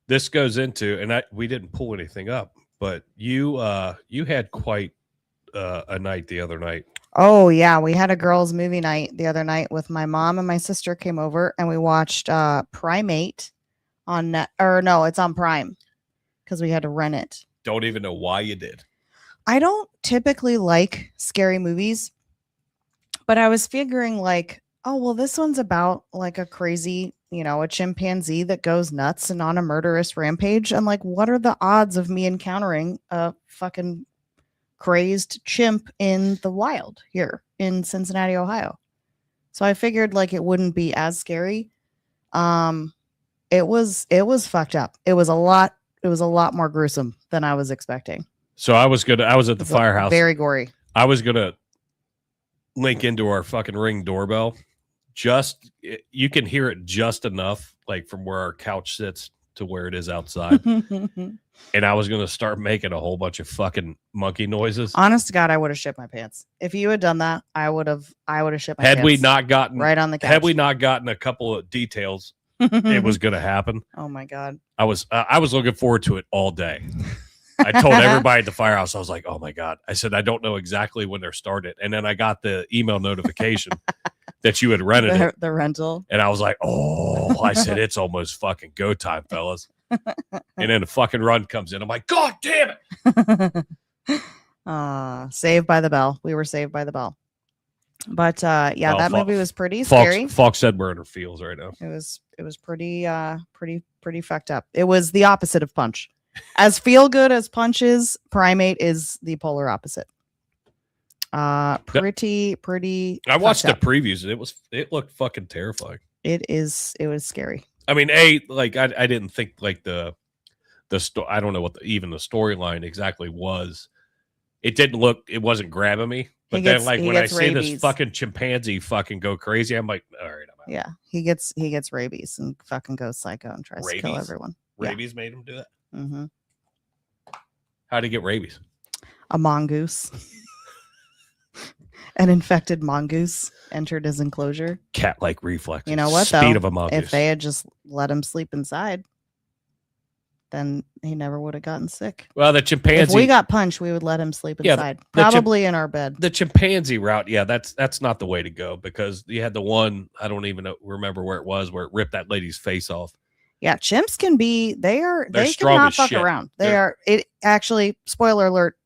this goes into, and we didn't pull anything up, but you had quite a night the other night. Oh yeah, we had a girls' movie night the other night with my mom and my sister came over and we watched Primate on it's on Prime because we had to rent it. Don't even know why you did. I don't typically like scary movies, but I was figuring like, oh well, this one's about like a crazy, a chimpanzee that goes nuts and on a murderous rampage, and like, what are the odds of me encountering a fucking crazed chimp in the wild here in Cincinnati, Ohio? So I figured like it wouldn't be as scary. It was fucked up. It was a lot more gruesome than I was expecting. So I was at the firehouse. Very gory. I was gonna link into our fucking Ring doorbell. You can hear it just enough, like from where our couch sits to where it is outside. And I was going to start making a whole bunch of fucking monkey noises. Honest to God, I would have shit my pants. If you had done that, I would have shit my pants. Had we not gotten right on the couch. Had we not gotten a couple of details, it was going to happen. Oh my God. I was looking forward to it all day. I told everybody at the firehouse, I was like, oh my God. I said, I don't know exactly when they're started. And then I got the email notification that you had rented the rental. And I was like, oh, I said, it's almost fucking go time, fellas. And then the fucking run comes in. I'm like, God damn it. Saved by the bell. We were saved by the bell. But that movie was pretty scary. Fox said we're in her feels right now. It was pretty fucked up. It was the opposite of Punch. As feel good as Punch is, Primate is the polar opposite. Pretty. I watched the previews and it looked fucking terrifying. It was scary. I mean, I didn't think like the story. I don't know what even the storyline exactly was, it wasn't grabbing me. But then, like, when I see this fucking chimpanzee fucking go crazy, I'm like, all right, I'm out. Yeah, he gets rabies and fucking goes psycho and tries to kill everyone. Rabies made him do that? Mm-hmm. How'd he get rabies? A mongoose. An infected mongoose entered his enclosure. Cat-like reflexes. You know what, Speed though? of a mongoose. If they had just let him sleep inside, then he never would have gotten sick. Well, the chimpanzee. If we got punched, we would let him sleep inside, probably in our bed. The chimpanzee route, yeah, that's not the way to go, because you had the one, I don't even remember where it was, where it ripped that lady's face off. Yeah, chimps can be. They cannot fuck around. It actually. Spoiler alert.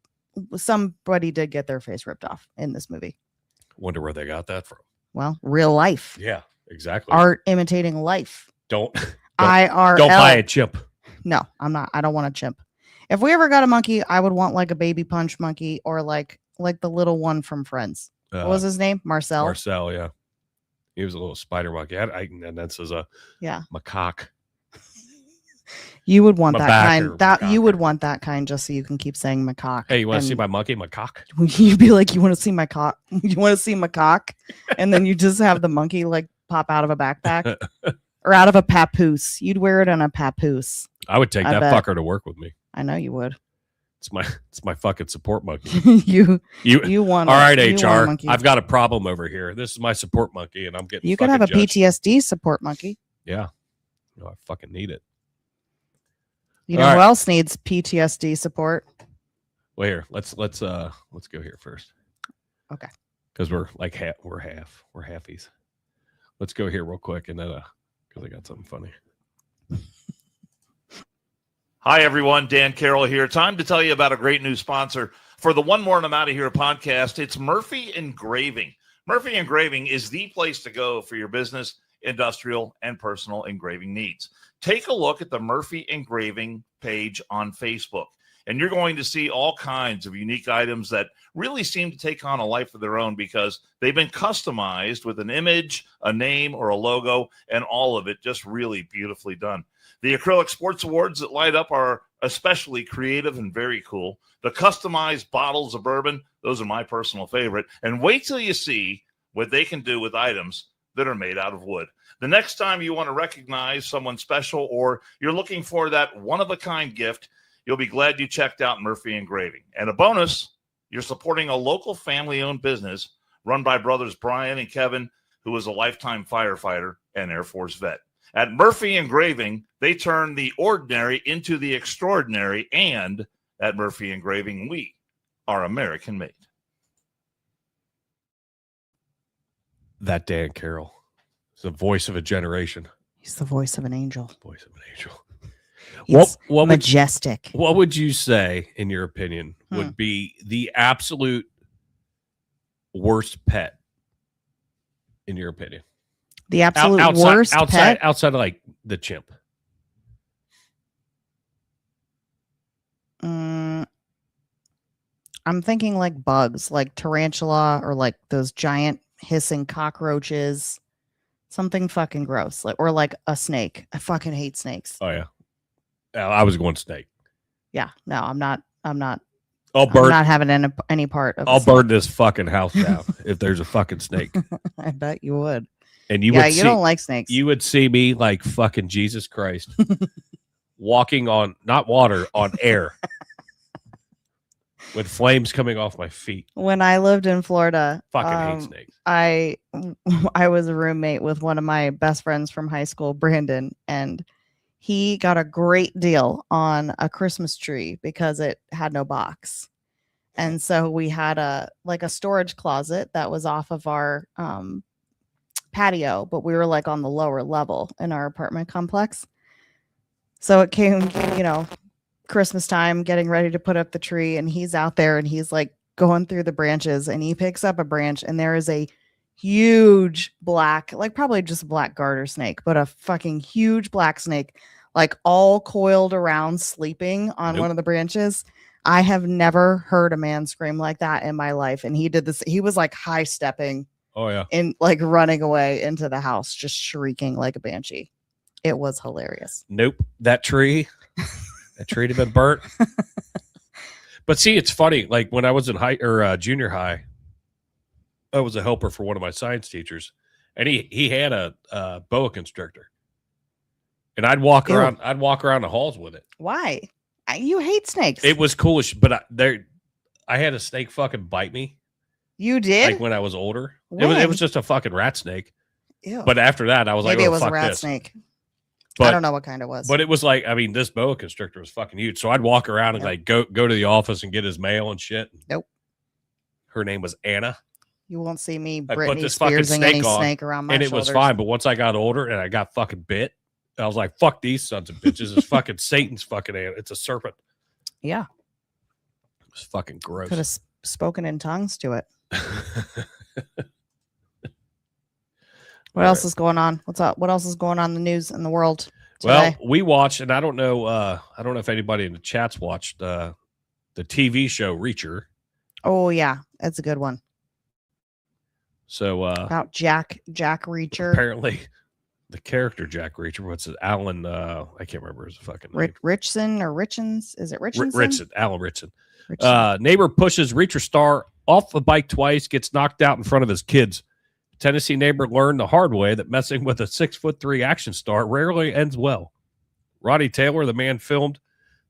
Somebody did get their face ripped off in this movie. Wonder where they got that from. Well, real life. Yeah, exactly. Art imitating life. Don't IRL. Don't buy a chimp. No, I'm not. I don't want a chimp. If we ever got a monkey, I would want like a baby punch monkey, or like the little one from Friends. What was his name? Marcel. Marcel, yeah. He was a little spider monkey. And that's a macaque. You would want that kind. You would want that kind just so you can keep saying macaque. Hey, you want to see my monkey, macaque? You'd be like, you want to see my cock? You want to see macaque? And then you just have the monkey like pop out of a backpack or out of a papoose. You'd wear it on a papoose. I would take that fucker to work with me. I know you would. It's my fucking support monkey. you want. All right, HR. I've got a problem over here. This is my support monkey, and I'm getting. You could have a PTSD support monkey. Yeah, I fucking need it. You know who else needs PTSD support? Well, here, let's go here first. Okay. Because we're like we're halfies. Let's go here real quick, and then because I got something funny. Hi everyone, Dan Carroll here. Time to tell you about a great new sponsor for the One More and I'm Out of Here podcast. It's Murphy Engraving. Murphy Engraving is the place to go for your business, industrial, and personal engraving needs. Take a look at the Murphy Engraving page on Facebook, and you're going to see all kinds of unique items that really seem to take on a life of their own because they've been customized with an image, a name, or a logo, and all of it just really beautifully done. The acrylic sports awards that light up are especially creative and very cool. The customized bottles of bourbon, those are my personal favorite. And wait till you see what they can do with items that are made out of wood. The next time you want to recognize someone special or you're looking for that one-of-a-kind gift, you'll be glad you checked out Murphy Engraving. And a bonus, you're supporting a local family-owned business run by brothers Brian and Kevin, who is a lifetime firefighter and Air Force vet. At Murphy Engraving, they turn the ordinary into the extraordinary, and at Murphy Engraving, we are American-made. That Dan Carroll is the voice of a generation. He's the voice of an angel. Voice of an angel. What majestic. What would you say, in your opinion, would be the absolute worst pet, in your opinion? The absolute worst pet? Outside of like the chimp. I'm thinking like bugs, like tarantula or like those giant hissing cockroaches. Something fucking gross. Or like a snake. I fucking hate snakes. Oh yeah. I was going snake. Yeah. No, I'm not. I'm not having any part of it. I'll burn this fucking house down if there's a fucking snake. I bet you would. And you don't like snakes. You would see me like fucking Jesus Christ walking on not water, on air with flames coming off my feet. When I lived in Florida, fucking hate snakes. I was a roommate with one of my best friends from high school, Brandon, and he got a great deal on a Christmas tree because it had no box. And so we had a storage closet that was off of our patio, but we were like on the lower level in our apartment complex. So it came, Christmas time, getting ready to put up the tree, and he's out there and he's like going through the branches, and he picks up a branch, and there is a huge black, like probably just a black garter snake, but a fucking huge black snake, like all coiled around, sleeping on one of the branches. I have never heard a man scream like that in my life. And he did this. He was like high stepping. Oh yeah. And like running away into the house, just shrieking like a banshee. It was hilarious. Nope. That tree had been burnt. But see, it's funny. Like when I was in junior high, I was a helper for one of my science teachers, and he had a boa constrictor, and I'd walk around the halls with it. Why? You hate snakes. It was coolish, but I had a snake fucking bite me. You did? Like when I was older. It was just a fucking rat snake. Ew. But after that, I was maybe like, it was fuck a rat this. snake. But, I don't know what kind it was. But it was like, I mean, this boa constrictor was fucking huge. So I'd walk around and like go to the office and get his mail and shit. Nope. Her name was Anna. You won't see me Britney Spearsing any snake around my and it shoulders. was fine. But once I got older and I got fucking bit, I was like, fuck these sons of bitches. It's fucking Satan's fucking Anna. It's a serpent. Yeah. It was fucking gross. Could have spoken in tongues to it. What else is going on? What's up? What else is going on in the news in the world today? Well, we watched, and I don't know if anybody in the chats watched the TV show Reacher. Oh yeah, that's a good one. So about Jack Reacher. Apparently, the character Jack Reacher, what's it? Alan? I can't remember his fucking name. Richson or Richens? Is it Richardson? Ritson. Alan Ritson. Neighbor pushes Reacher star off the bike twice, gets knocked out in front of his kids. Tennessee neighbor learned the hard way that messing with a 6'3" action star rarely ends well. Roddy Taylor, the man filmed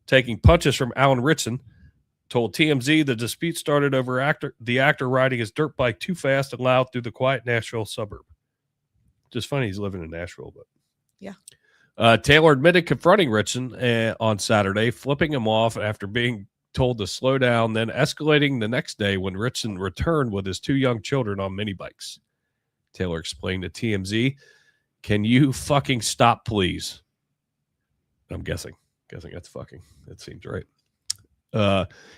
taking punches from Alan Ritson, told TMZ the dispute started over the actor riding his dirt bike too fast and loud through the quiet Nashville suburb. Just funny he's living in Nashville, but yeah. Taylor admitted confronting Ritson on Saturday, flipping him off after being told to slow down, then escalating the next day when Ritson returned with his 2 young children on mini bikes. Taylor explained to TMZ, "Can you fucking stop, please?" I'm guessing that's fucking. That seems right.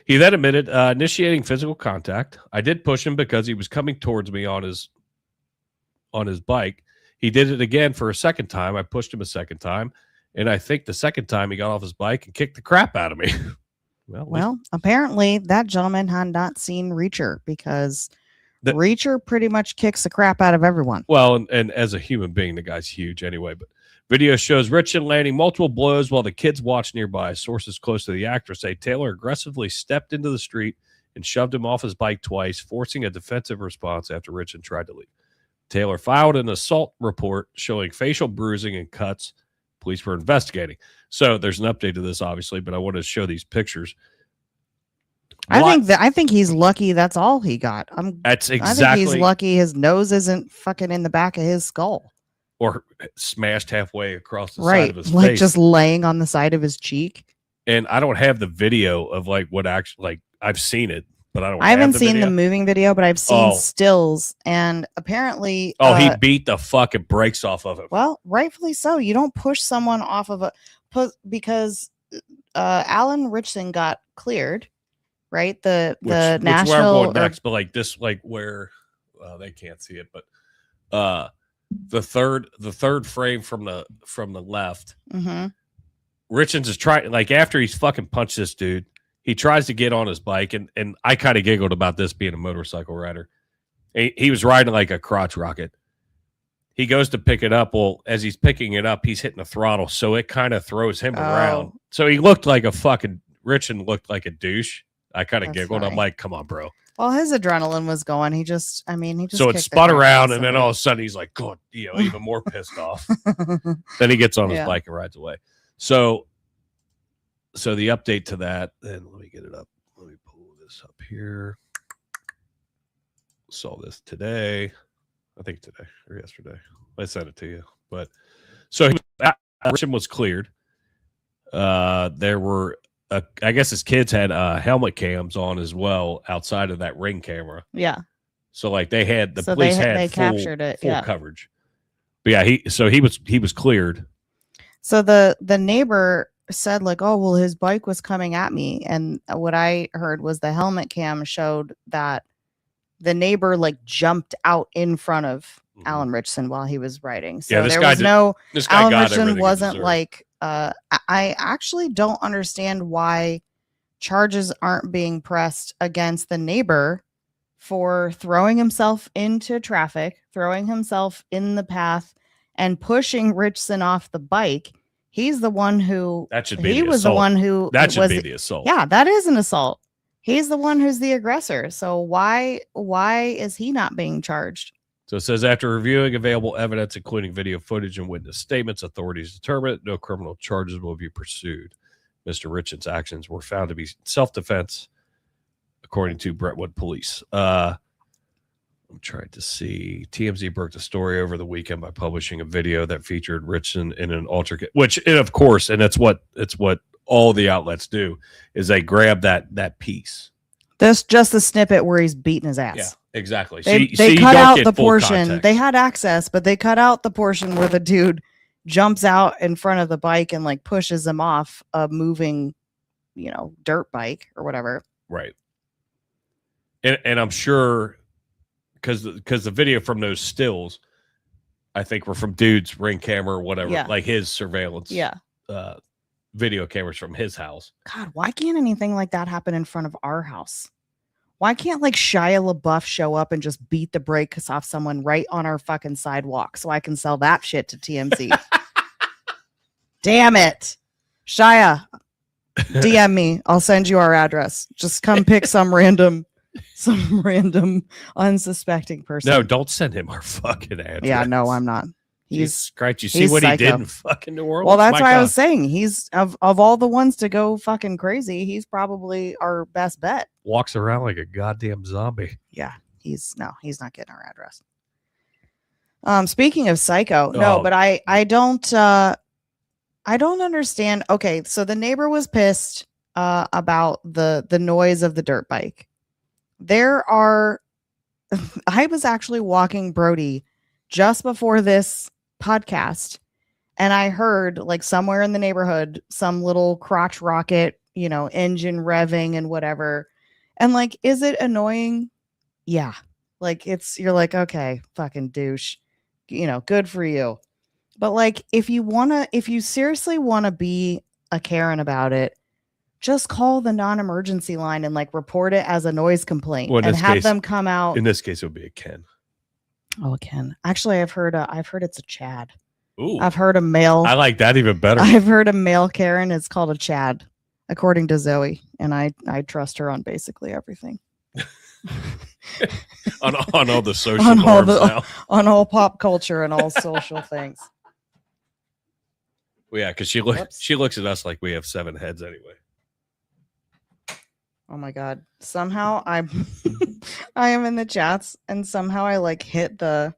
He then admitted initiating physical contact. I did push him because he was coming towards me on his bike. He did it again for a second time. I pushed him a second time, and I think the second time he got off his bike and kicked the crap out of me. Well, apparently that gentleman had not seen Reacher because Reacher pretty much kicks the crap out of everyone. Well, and as a human being, the guy's huge anyway. But video shows Ritson landing multiple blows while the kids watch nearby. Sources close to the actor say Taylor aggressively stepped into the street and shoved him off his bike twice, forcing a defensive response after Ritson tried to leave. Taylor filed an assault report showing facial bruising and cuts. Police were investigating. So there's an update to this, obviously, but I want to show these pictures. I think he's lucky. That's all he got. That's exactly. I think he's lucky. His nose isn't fucking in the back of his skull, or smashed halfway across the side of his like face, just laying on the side of his cheek. And I don't have the video of like what actually, like I've seen it, but I haven't seen the moving video, but I've seen stills, and apparently, he beat the fucking brakes off of it. Well, rightfully so. You don't push someone off of because Alan Ritson got cleared. Right, the national. Which where I'm going next, but like this, like where they can't see it, but the third frame from the left. Mm-hmm. Richards is trying, like after he's fucking punched this dude, he tries to get on his bike, and I kind of giggled about this being a motorcycle rider. He was riding like a crotch rocket. He goes to pick it up. Well, as he's picking it up, he's hitting the throttle, so it kind of throws him around. So he looked like a fucking Richard looked like a douche. I kind of giggled. Funny. I'm like, come on, bro. Well, his adrenaline was going. He just. So it spun around, and then all of a sudden he's like, God, even more pissed off. Then he gets on his bike and rides away. So the update to that, and let me get it up. Let me pull this up here. Saw this today. I think today or yesterday. I sent it to you. But so Richard was cleared. There were. I guess his kids had helmet cams on as well outside of that ring camera. Yeah. So like they had police had captured it. Full coverage. But yeah, he was cleared. So the neighbor said like, oh well, his bike was coming at me, and what I heard was the helmet cam showed that the neighbor like jumped out in front of Alan Richson while he was riding. So there was Alan Richson wasn't like. I actually don't understand why charges aren't being pressed against the neighbor for throwing himself into traffic, throwing himself in the path, and pushing Richson off the bike. He's the one who that should be. He was assault. The one who that should be the assault. Yeah, that is an assault. He's the one who's the aggressor. So why is he not being charged? So it says, after reviewing available evidence, including video footage and witness statements, authorities determined no criminal charges will be pursued. Mr. Richard's actions were found to be self-defense, according to Brentwood police. I'm trying to see. TMZ broke the story over the weekend by publishing a video that featured Richardson in an altercation, which, and of course, and it's what all the outlets do, is they grab that piece. That's just the snippet where he's beating his ass. Yeah, exactly. They cut out the portion. Context. They had access, but they cut out the portion where the dude jumps out in front of the bike and like pushes him off a moving, dirt bike or whatever. Right. And I'm sure because the video from those stills, I think, were from dude's Ring camera or whatever, like his surveillance. Yeah. Video cameras from his house. God, why can't anything like that happen in front of our house? Why can't like Shia LaBeouf show up and just beat the brakes off someone right on our fucking sidewalk so I can sell that shit to TMZ? Damn it. Shia, DM me. I'll send you our address. Just come pick some random unsuspecting person. No, don't send him our fucking address. Yeah, no, I'm not. He's Christ. You see what psycho. He did in fucking New Orleans? Well, that's why I was saying he's of all the ones to go fucking crazy, he's probably our best bet. Walks around like a goddamn zombie. Yeah, he's not getting our address. Speaking of psycho, no, but I don't understand. Okay, so the neighbor was pissed about the noise of the dirt bike. I was actually walking Brody just before this podcast, and I heard like somewhere in the neighborhood some little crotch rocket, engine revving and whatever. And like, is it annoying? Yeah. Like you're like, okay, fucking douche, good for you. But like, if you seriously want to be a Karen about it, just call the non-emergency line and like report it as a noise complaint and have them come out. In this case, it would be a Ken. Oh, a Ken. Actually, I've heard it's a Chad. Ooh. I've heard a male. I like that even better. I've heard a male Karen is called a Chad, according to Zoe, and I trust her on basically everything. on all the social norms now. On all pop culture and all social things. Well, yeah, because she looks at us like we have 7 heads anyway. Oh my God. Somehow I am in the chats and somehow I like hit the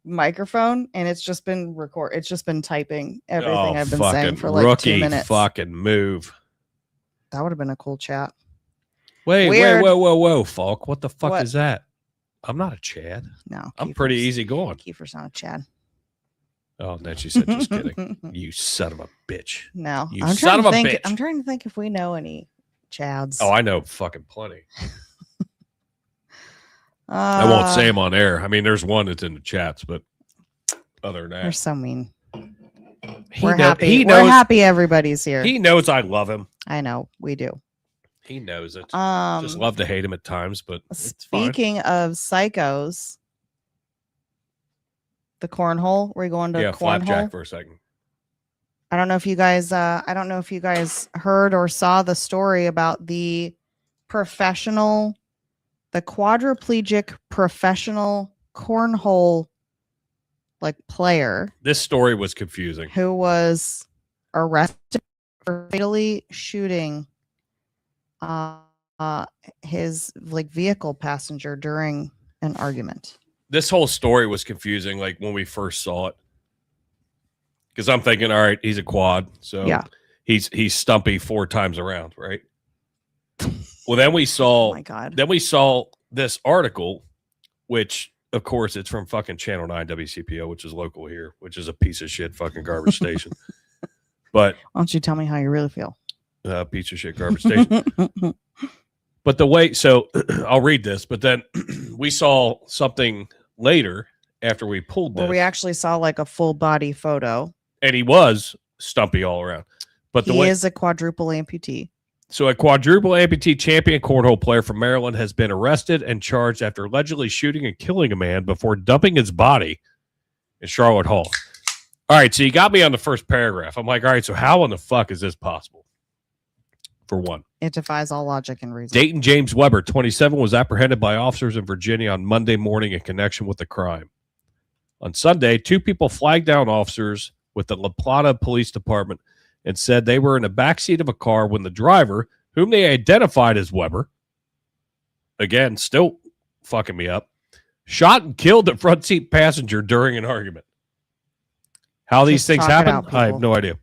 microphone and it's just been it's just been typing everything I've been saying for like 2 minutes. Fucking move. That would have been a cool chat. Whoa, Falk. What the fuck is that? I'm not a Chad. No. I'm pretty easy going. Kiefer's not a Chad. Oh, then she said, just kidding. You son of a bitch. No. You son of a bitch. I'm trying to think if we know any Chads. Oh, I know fucking plenty. I won't say them on air. I mean, there's one that's in the chats, but other than that, they're so mean. We're happy everybody's here. He knows I love him. I know we do. He knows it. Just love to hate him at times, but speaking of psychos, the cornhole. We're going to cornhole. Flapjack for a second. I don't know if you guys heard or saw the story about the quadriplegic professional cornhole player. This story was confusing. Who was arrested for fatally shooting his vehicle passenger during an argument. This whole story was confusing when we first saw it. Because I'm thinking, all right, he's a quad, so yeah, he's stumpy 4 times around, right? Well, then we saw, oh my God. Then we saw this article, which of course it's from fucking Channel 9 WCPO, which is local here, which is a piece of shit fucking garbage station. But why don't you tell me how you really feel? Piece of shit garbage station. But so I'll read this, but then we saw something later after we pulled this. Well, we actually saw a full body photo. And he was stumpy all around. But he is a quadruple amputee. So a quadruple amputee champion cornhole player from Maryland has been arrested and charged after allegedly shooting and killing a man before dumping his body in Charlotte Hall. All right, so you got me on the first paragraph. I'm like, all right, so how in the fuck is this possible? for one. It defies all logic and reason. Dayton James Weber, 27, was apprehended by officers in Virginia on Monday morning in connection with the crime. On Sunday, 2 people flagged down officers with the La Plata Police Department and said they were in the backseat of a car when the driver, whom they identified as Weber, again, still fucking me up, shot and killed the front seat passenger during an argument. How these things happen, I have no idea.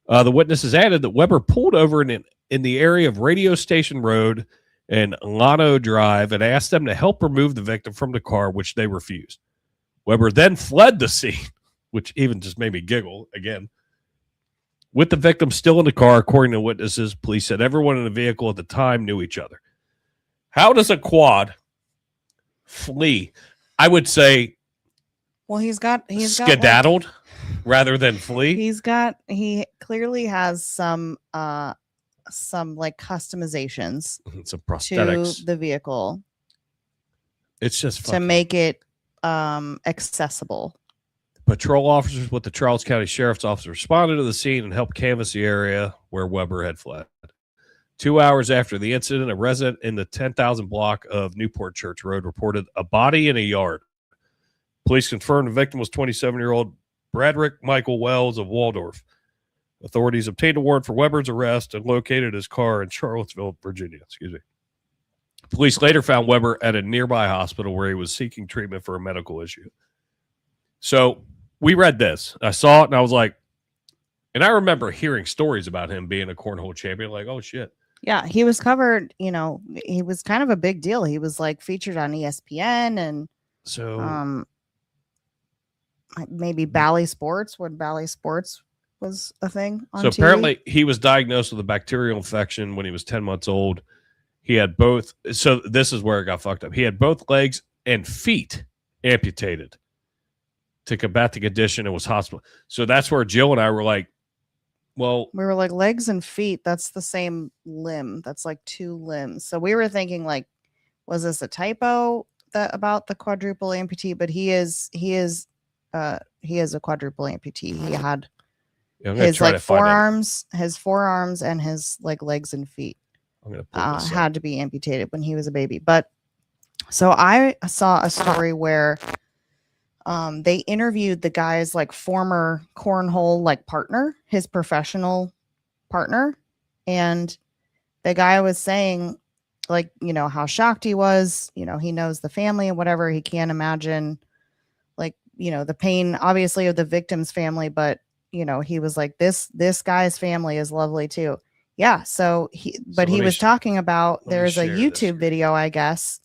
The witnesses added that Weber pulled over in the area of Radio Station Road and Lano Drive and asked them to help remove the victim from the car, which they refused. Weber then fled the scene, which even just made me giggle again. With the victim still in the car, according to witnesses, police said everyone in the vehicle at the time knew each other. How does a quad flee? I would say, well, he's skedaddled rather than flee. He clearly has some like customizations, some prosthetics to the vehicle. It's just to make it accessible. Patrol officers with the Charles County Sheriff's Office responded to the scene and helped canvass the area where Weber had fled. 2 hours after the incident, a resident in the 10,000 block of Newport Church Road reported a body in a yard. Police confirmed the victim was 27-year-old Bradrick Michael Wells of Waldorf. Authorities obtained a warrant for Weber's arrest and located his car in Charlottesville, Virginia. Police later found Weber at a nearby hospital where he was seeking treatment for a medical issue. So we read this. I saw it and I was like, and I remember hearing stories about him being a cornhole champion. Like, oh shit. Yeah, he was covered, he was kind of a big deal. He was like featured on ESPN and so maybe Bally Sports when Bally Sports was a thing on So TV. apparently he was diagnosed with a bacterial infection when he was 10 months old. He had both. So this is where it got fucked up. He had both legs and feet amputated to combat the condition and was hospitalized. So that's where Jill and I were like, well, we were like, legs and feet, that's the same limb. That's like 2 limbs. So we were thinking like, was this a typo about the quadruple amputee? But he is a quadruple amputee. He had his like forearms and his like legs and feet had to be amputated when he was a baby. But so I saw a story where they interviewed the guy's like former cornhole like partner, his professional partner, and the guy was saying like, how shocked he was. He knows the family and whatever. He can't imagine like, the pain obviously of the victim's family, but he was like, this guy's family is lovely too. Yeah. So he was talking about, there's a YouTube video, I guess,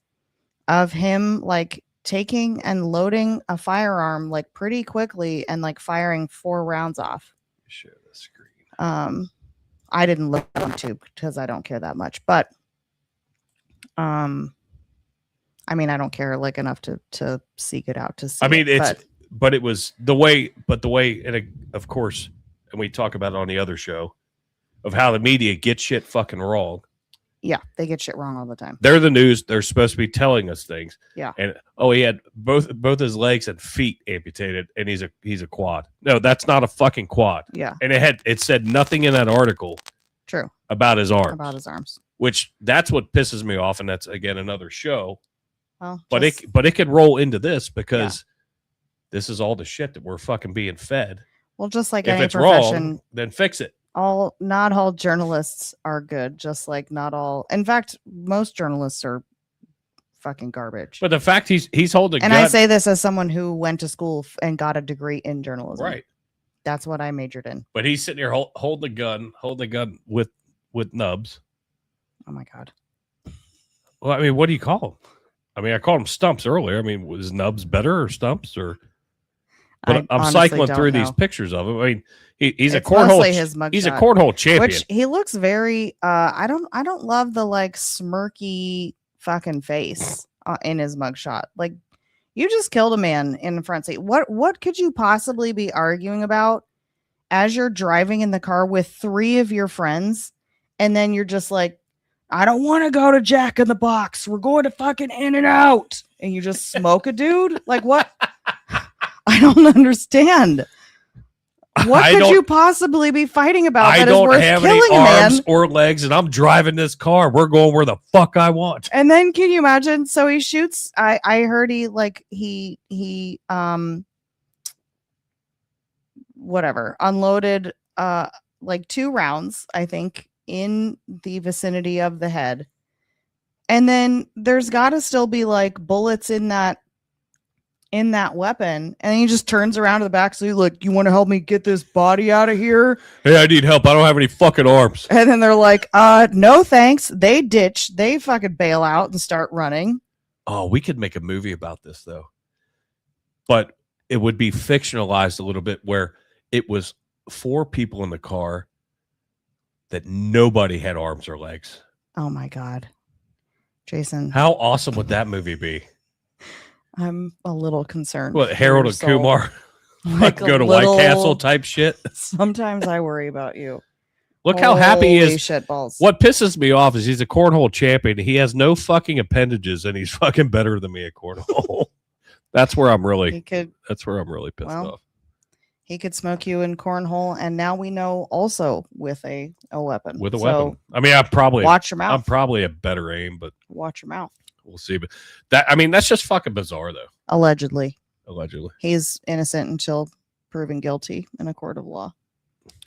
of him like taking and loading a firearm like pretty quickly and like firing 4 rounds off. Share the screen. I didn't look on YouTube because I don't care that much, but I mean, I don't care like enough to seek it out to see. I mean, but it was the way, and of course, and we talk about it on the other show of how the media gets shit fucking wrong. Yeah, they get shit wrong all the time. They're the news. They're supposed to be telling us things. Yeah. And he had both his legs and feet amputated, and he's a quad. No, that's not a fucking quad. Yeah. And it said nothing in that article. True. About his arms. About his arms. Which that's what pisses me off, and that's again another show. Well, but it could roll into this because this is all the shit that we're fucking being fed. Well, just like if any it's profession, wrong, then fix it. Not all journalists are good, just like not all. In fact, most journalists are fucking garbage. But the fact he's holding a gun. And I say this as someone who went to school and got a degree in journalism. Right. That's what I majored in. But he's sitting here holding the gun with nubs. Oh my God. Well, I mean, what do you call them? I mean, I called them stumps earlier. I mean, was nubs better or stumps or? But I'm cycling through these pictures of him. I mean, he's a cornhole. He's a cornhole champion. Which he looks very. I don't love the like smirky fucking face in his mugshot. Like, you just killed a man in the front seat. What could you possibly be arguing about as you're driving in the car with 3 of your friends, and then you're just like, I don't want to go to Jack in the Box. We're going to fucking In-N-Out, and you just smoke a dude. Like what? I don't understand. What could you possibly be fighting about? I don't have any arms or legs, and I'm driving this car. We're going where the fuck I want. And then can you imagine? So he shoots. I heard he whatever unloaded like 2 rounds, I think, in the vicinity of the head. And then there's got to still be like bullets in that weapon, and he just turns around to the back. So he's like, "You want to help me get this body out of here?" Hey, I need help. I don't have any fucking arms. And then they're like, no thanks. They ditch. They fucking bail out and start running. Oh, we could make a movie about this though, but it would be fictionalized a little bit, where it was 4 people in the car that nobody had arms or legs. Oh my God, Jason! How awesome would that movie be? I'm a little concerned. What, Harold and Kumar? Like go to White Castle type shit? Sometimes I worry about you. Look how happy he is. Shitballs. What pisses me off is he's a cornhole champion. He has no fucking appendages, and he's fucking better than me at cornhole. That's where I'm really pissed off. He could smoke you in cornhole, and now we know also with a weapon. With a weapon. I mean, watch your mouth. I'm probably a better aim, but watch your mouth. We'll see. But that's just fucking bizarre, though. Allegedly. He's innocent until proven guilty in a court of law.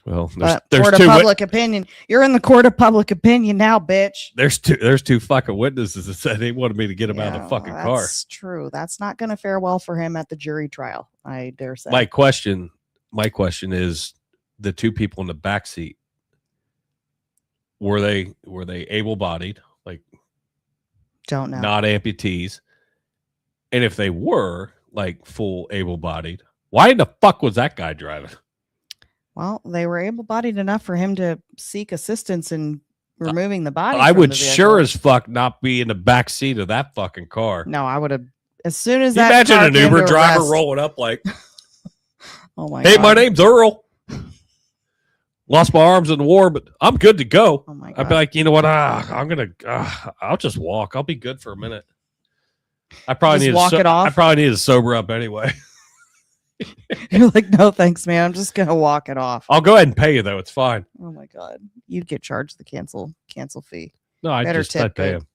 Well, there's court of public opinion. You're in the court of public opinion now, bitch. There's two fucking witnesses that said they wanted me to get him out of the fucking car. That's true. That's not going to fare well for him at the jury trial, I dare say. My question is, the 2 people in the back seat, were they able-bodied? Like, don't know. Not amputees. And if they were like full able-bodied, why in the fuck was that guy driving? Well, they were able-bodied enough for him to seek assistance in removing the body. I would sure as fuck not be in the back seat of that fucking car. No, I would have. As soon as that. Imagine an Uber driver rolling up like, "Oh my God. Hey, my name's Earl. Lost my arms in the war, but I'm good to go." Oh my God. I'd be like, you know what? I'll just walk. I'll be good for a minute. I probably need to sober up anyway. You're like, "No, thanks, man. I'm just gonna walk it off." I'll go ahead and pay you though. It's fine. Oh my God, you'd get charged the cancel fee. No, I'd pay him.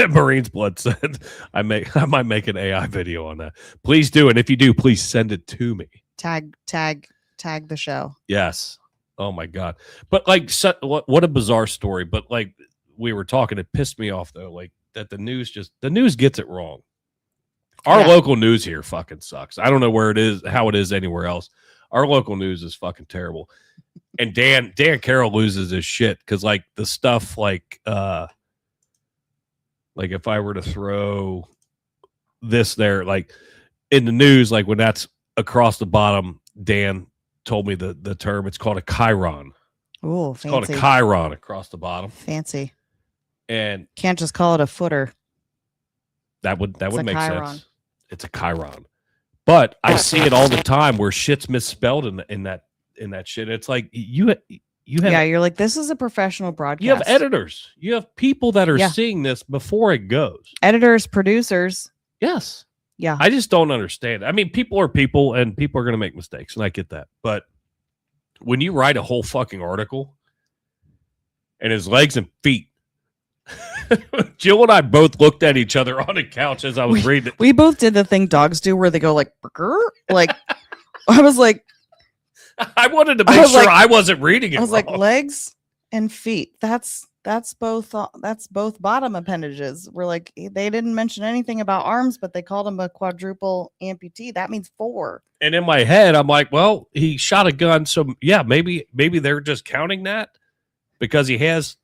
Marine's Blood said, I might make an AI video on that. Please do, and if you do, please send it to me. Tag the show. Yes. Oh my God. But like, what a bizarre story. But like we were talking, it pissed me off though. Like that the news gets it wrong. Our local news here fucking sucks. I don't know where it is, how it is anywhere else. Our local news is fucking terrible. And Dan Carroll loses his shit because like the stuff like if I were to throw this there, like in the news, like when that's across the bottom, Dan told me the term. It's called a chyron. Oh, fancy. It's called a chyron across the bottom. Fancy. And can't just call it a footer. That would make sense. It's a chyron. But I see it all the time where shit's misspelled in that shit. It's like you have you're like, this is a professional broadcast. You have editors. You have people that are seeing this before it goes. Editors, producers. Yes. Yeah. I just don't understand. I mean, people are people and people are going to make mistakes, and I get that. But when you write a whole fucking article and his legs and feet, Jill and I both looked at each other on the couch as I was reading it. We both did the thing dogs do where they go like, like, I was like, I wanted to make sure I wasn't reading it. I was like, legs and feet. That's both bottom appendages. We're like, they didn't mention anything about arms, but they called him a quadruple amputee. That means 4. And in my head, I'm like, well, he shot a gun, so yeah, maybe they're just counting that because he has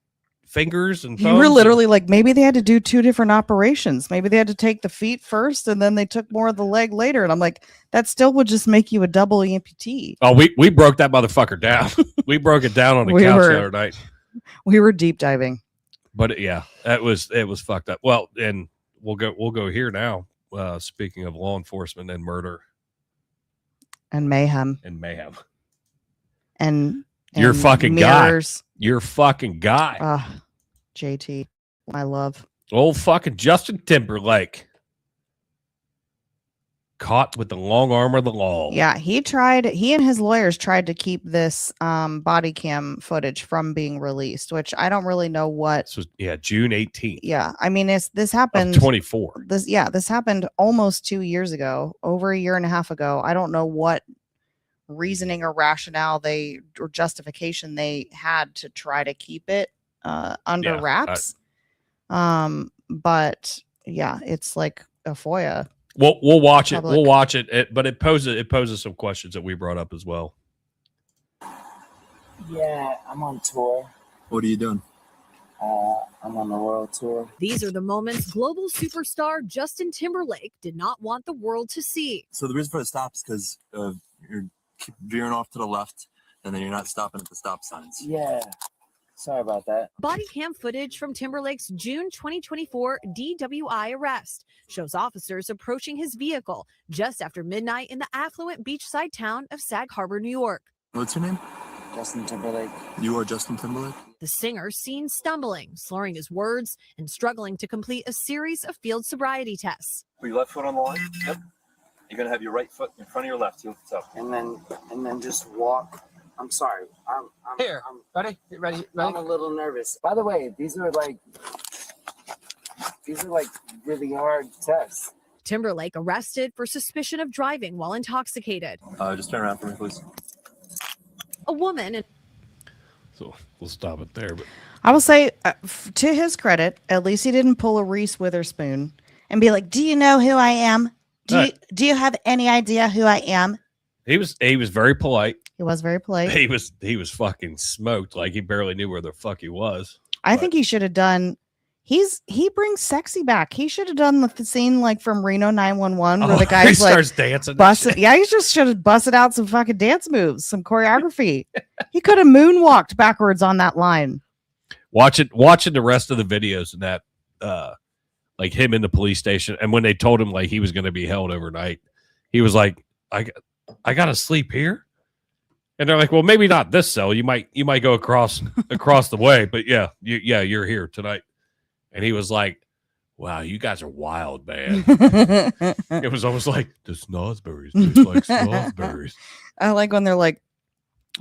fingers and thumbs. You were literally like, maybe they had to do 2 different operations. Maybe they had to take the feet first and then they took more of the leg later. And I'm like, that still would just make you a double amputee. Oh, we broke that motherfucker down. We broke it down on the couch the other night. We were deep diving. But yeah, it was fucked up. Well, and we'll go here now. Speaking of law enforcement and murder and mayhem and your fucking mirrors. Guy. Your fucking guy. JT, my love. Old fucking Justin Timberlake. caught with the long arm of the law. Yeah, he and his lawyers tried to keep this body cam footage from being released, which I don't really know what. This was, June 18th. Yeah, I mean, this happened. 24. This happened almost 2 years ago, over a year and a half ago. I don't know what reasoning or rationale or justification they had to try to keep it under wraps. But yeah, it's like a FOIA. We'll watch it. We'll watch it. But it poses some questions that we brought up as well. Yeah, I'm on tour. What are you doing? I'm on the world tour. These are the moments global superstar Justin Timberlake did not want the world to see. So the reason for the stop is because you're veering off to the left, and then you're not stopping at the stop signs. Yeah. Sorry about that. Body cam footage from Timberlake's June 2024 DWI arrest shows officers approaching his vehicle just after midnight in the affluent beachside town of Sag Harbor, New York. What's your name? Justin Timberlake. You are Justin Timberlake? The singer seen stumbling, slurring his words, and struggling to complete a series of field sobriety tests. Put your left foot on the line. Yep. You're going to have your right foot in front of your left. See what's up. And then just walk. I'm sorry. I'm Ready? Ready? I'm a little nervous. By the way, these are like really hard tests. Timberlake arrested for suspicion of driving while intoxicated. Just turn around for me, please. A woman. So we'll stop it there. But I will say, to his credit, at least he didn't pull a Reese Witherspoon and be like, "Do you know who I am? Do you have any idea who I am?" He was very polite. He was very polite. He was fucking smoked. Like he barely knew where the fuck he was. I think he should have done. He brings sexy back. He should have done the scene like from Reno 911 where the guy's like starts dancing. Yeah, he just should have busted out some fucking dance moves, some choreography. He could have moonwalked backwards on that line. Watching the rest of the videos and that, like him in the police station, and when they told him like he was going to be held overnight, he was like, "I got to sleep here." And they're like, "Well, maybe not this cell. You might go across the way, but you're here tonight." And he was like, "Wow, you guys are wild, man." It was almost like the snozzberries taste like snozzberries. I like when they're like,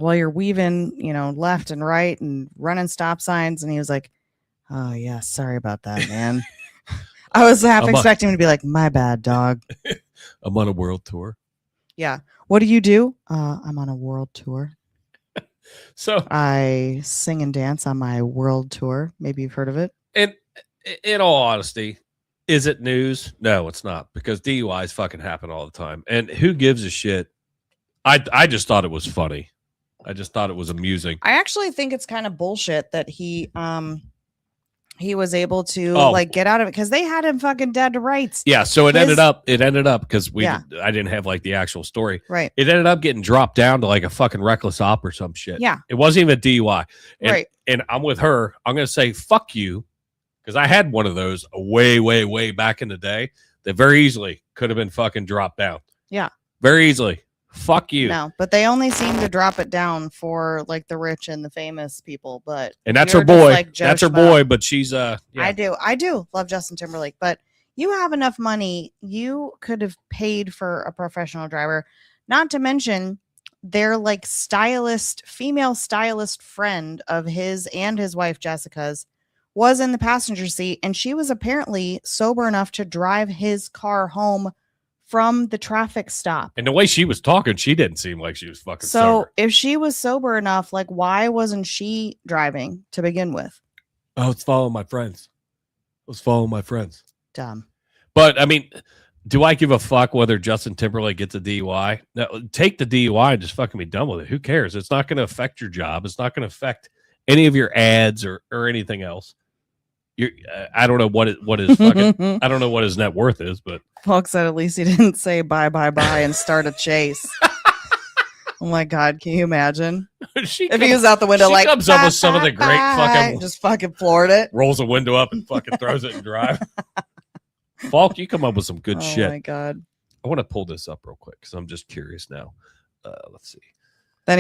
"Well, you're weaving, left and right and running stop signs," and he was like, "Oh yeah, sorry about that, man." I was half expecting him to be like, "My bad, dog." I'm on a world tour. Yeah. What do you do? I'm on a world tour. So I sing and dance on my world tour. Maybe you've heard of it. And in all honesty, is it news? No, it's not, because DUIs fucking happen all the time. And who gives a shit? I just thought it was funny. I just thought it was amusing. I actually think it's kind of bullshit that he was able to get out of it, because they had him fucking dead to rights. Yeah, so it ended up because I didn't have like the actual story. Right. It ended up getting dropped down to like a fucking reckless op or some shit. Yeah. It wasn't even a DUI. Right. And I'm with her. I'm gonna say fuck you, because I had one of those way, way, way back in the day that very easily could have been fucking dropped down. Yeah. Very easily. Fuck you. No, but they only seem to drop it down for like the rich and the famous people. And that's her boy. That's her boy. But she's yeah. I do love Justin Timberlake, but you have enough money, you could have paid for a professional driver. Not to mention their like female stylist friend of his and his wife Jessica's was in the passenger seat, and she was apparently sober enough to drive his car home from the traffic stop. And the way she was talking, she didn't seem like she was fucking so sober. If she was sober enough, like why wasn't she driving to begin with? Oh, it's following my friends. Dumb. But I mean, do I give a fuck whether Justin Timberlake gets a DUI? No, take the DUI and just fucking be done with it. Who cares? It's not going to affect your job. It's not going to affect any of your ads or anything else. I don't know what his fucking I don't know what his net worth is, but Folks said at least he didn't say bye and start a chase. Oh my God, can you imagine? If he was out the window like comes up with some of the great fucking just fucking floored it, rolls a window up and fucking throws it and drive. Falk, you come up with some good shit. Oh my God. I want to pull this up real quick because I'm just curious now. Let's see. Then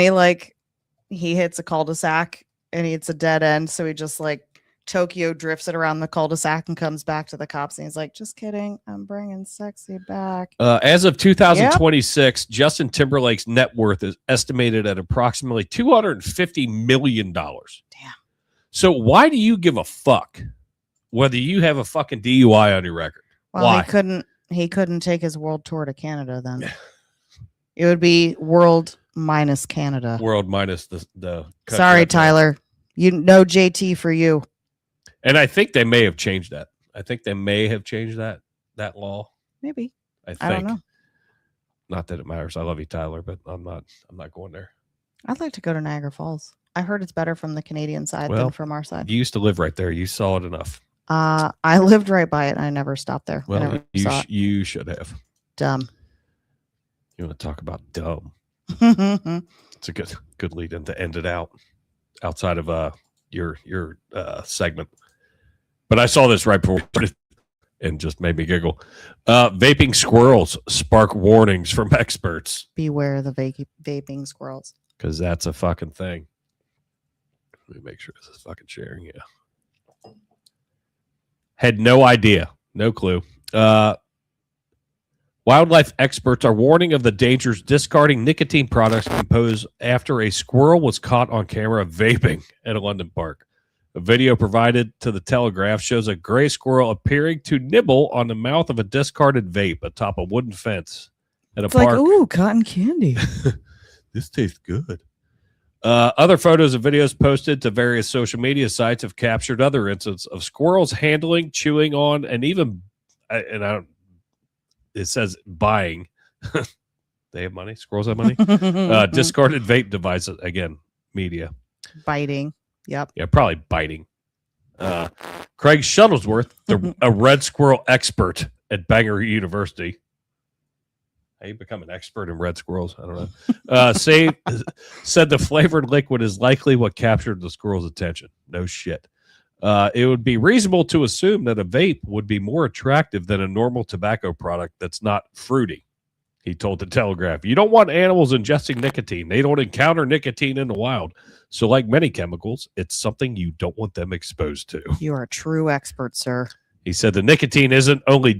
he hits a cul-de-sac and it's a dead end, so he just like Tokyo drifts it around the cul-de-sac and comes back to the cops, and he's like, "Just kidding, I'm bringing sexy back." As of 2026, Justin Timberlake's net worth is estimated at approximately $250 million. Damn. So why do you give a fuck whether you have a fucking DUI on your record? Well, why? He couldn't take his world tour to Canada then. It would be world minus Canada. World minus the Sorry, Tyler. You know JT for you. And I think they may have changed that. I think they may have changed that law. Maybe. I don't know. Not that it matters. I love you, Tyler, but I'm not going there. I'd like to go to Niagara Falls. I heard it's better from the Canadian side than from our side. You used to live right there. You saw it enough. I lived right by it and I never stopped there. Well, you should have. Dumb. You want to talk about dumb? It's a good lead in to end it out outside of your segment. But I saw this right before and just made me giggle. Vaping squirrels spark warnings from experts. Beware the vaping squirrels. Because that's a fucking thing. Let me make sure this is fucking sharing. Yeah. Had no idea. No clue. Wildlife experts are warning of the dangers discarding nicotine products can pose after a squirrel was caught on camera vaping at a London park. A video provided to the Telegraph shows a gray squirrel appearing to nibble on the mouth of a discarded vape atop a wooden fence at a park. Like, ooh, cotton candy. This tastes good. Other photos and videos posted to various social media sites have captured other incidents of squirrels handling, chewing on, and even, it says buying. They have money. Squirrels have money. Discarded vape devices. Again, media. Biting. Yep. Yeah, probably biting. Craig Shuttlesworth, a red squirrel expert at Bangor University. How you become an expert in red squirrels? I don't know. Said the flavored liquid is likely what captured the squirrel's attention. No shit. It would be reasonable to assume that a vape would be more attractive than a normal tobacco product that's not fruity, he told the Telegraph. You don't want animals ingesting nicotine. They don't encounter nicotine in the wild. So like many chemicals, it's something you don't want them exposed to. You are a true expert, sir. He said the nicotine isn't the only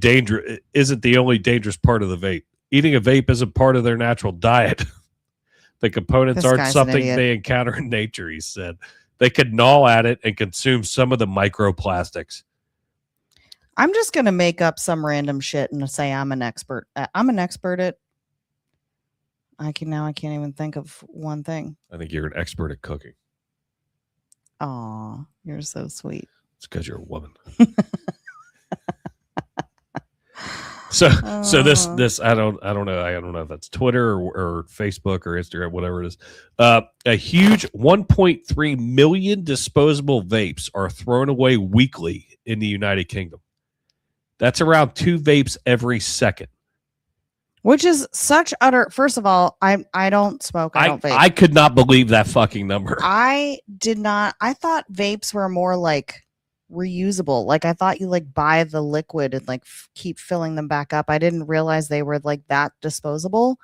dangerous part of the vape. Eating a vape isn't part of their natural diet. The components aren't something they encounter in nature, he said. They could gnaw at it and consume some of the microplastics. I'm just going to make up some random shit and say I'm an expert. I'm an expert at... I can't even think of one thing. I think you're an expert at cooking. Aw, you're so sweet. It's because you're a woman. So this I don't know if that's Twitter or Facebook or Instagram, whatever it is. A huge 1.3 million disposable vapes are thrown away weekly in the United Kingdom. That's around 2 vapes every second. Which is such utter. First of all, I don't smoke. I don't vape. I could not believe that fucking number. I did not. I thought vapes were more like reusable. Like I thought you like buy the liquid and like keep filling them back up. I didn't realize they were like that disposable.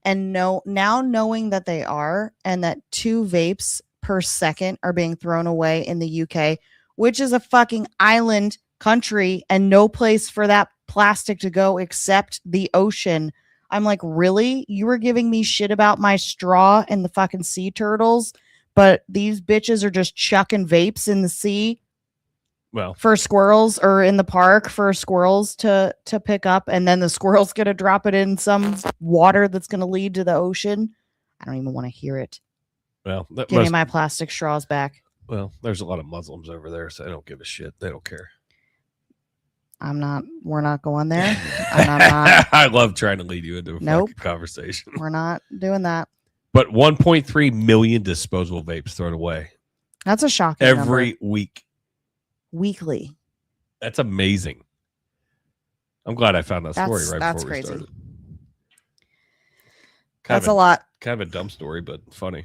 And now knowing that they are, and that 2 vapes per second are being thrown away in the UK, which is a fucking island country and no place for that plastic to go except the ocean. I'm like, really? You were giving me shit about my straw and the fucking sea turtles, but these bitches are just chucking vapes in the sea. Well, for squirrels, or in the park for squirrels to pick up, and then the squirrel's gonna drop it in some water that's gonna lead to the ocean. I don't even want to hear it. Well, give me my plastic straws back. Well, there's a lot of Muslims over there, so they don't give a shit. They don't care. We're not going there. And I'm not. I love trying to lead you into a fucking conversation. We're not doing that. But 1.3 million disposable vapes thrown away. That's a shocking every number. Week. Weekly. That's amazing. I'm glad I found that story before we started. That's a lot. Kind of a dumb story, but funny.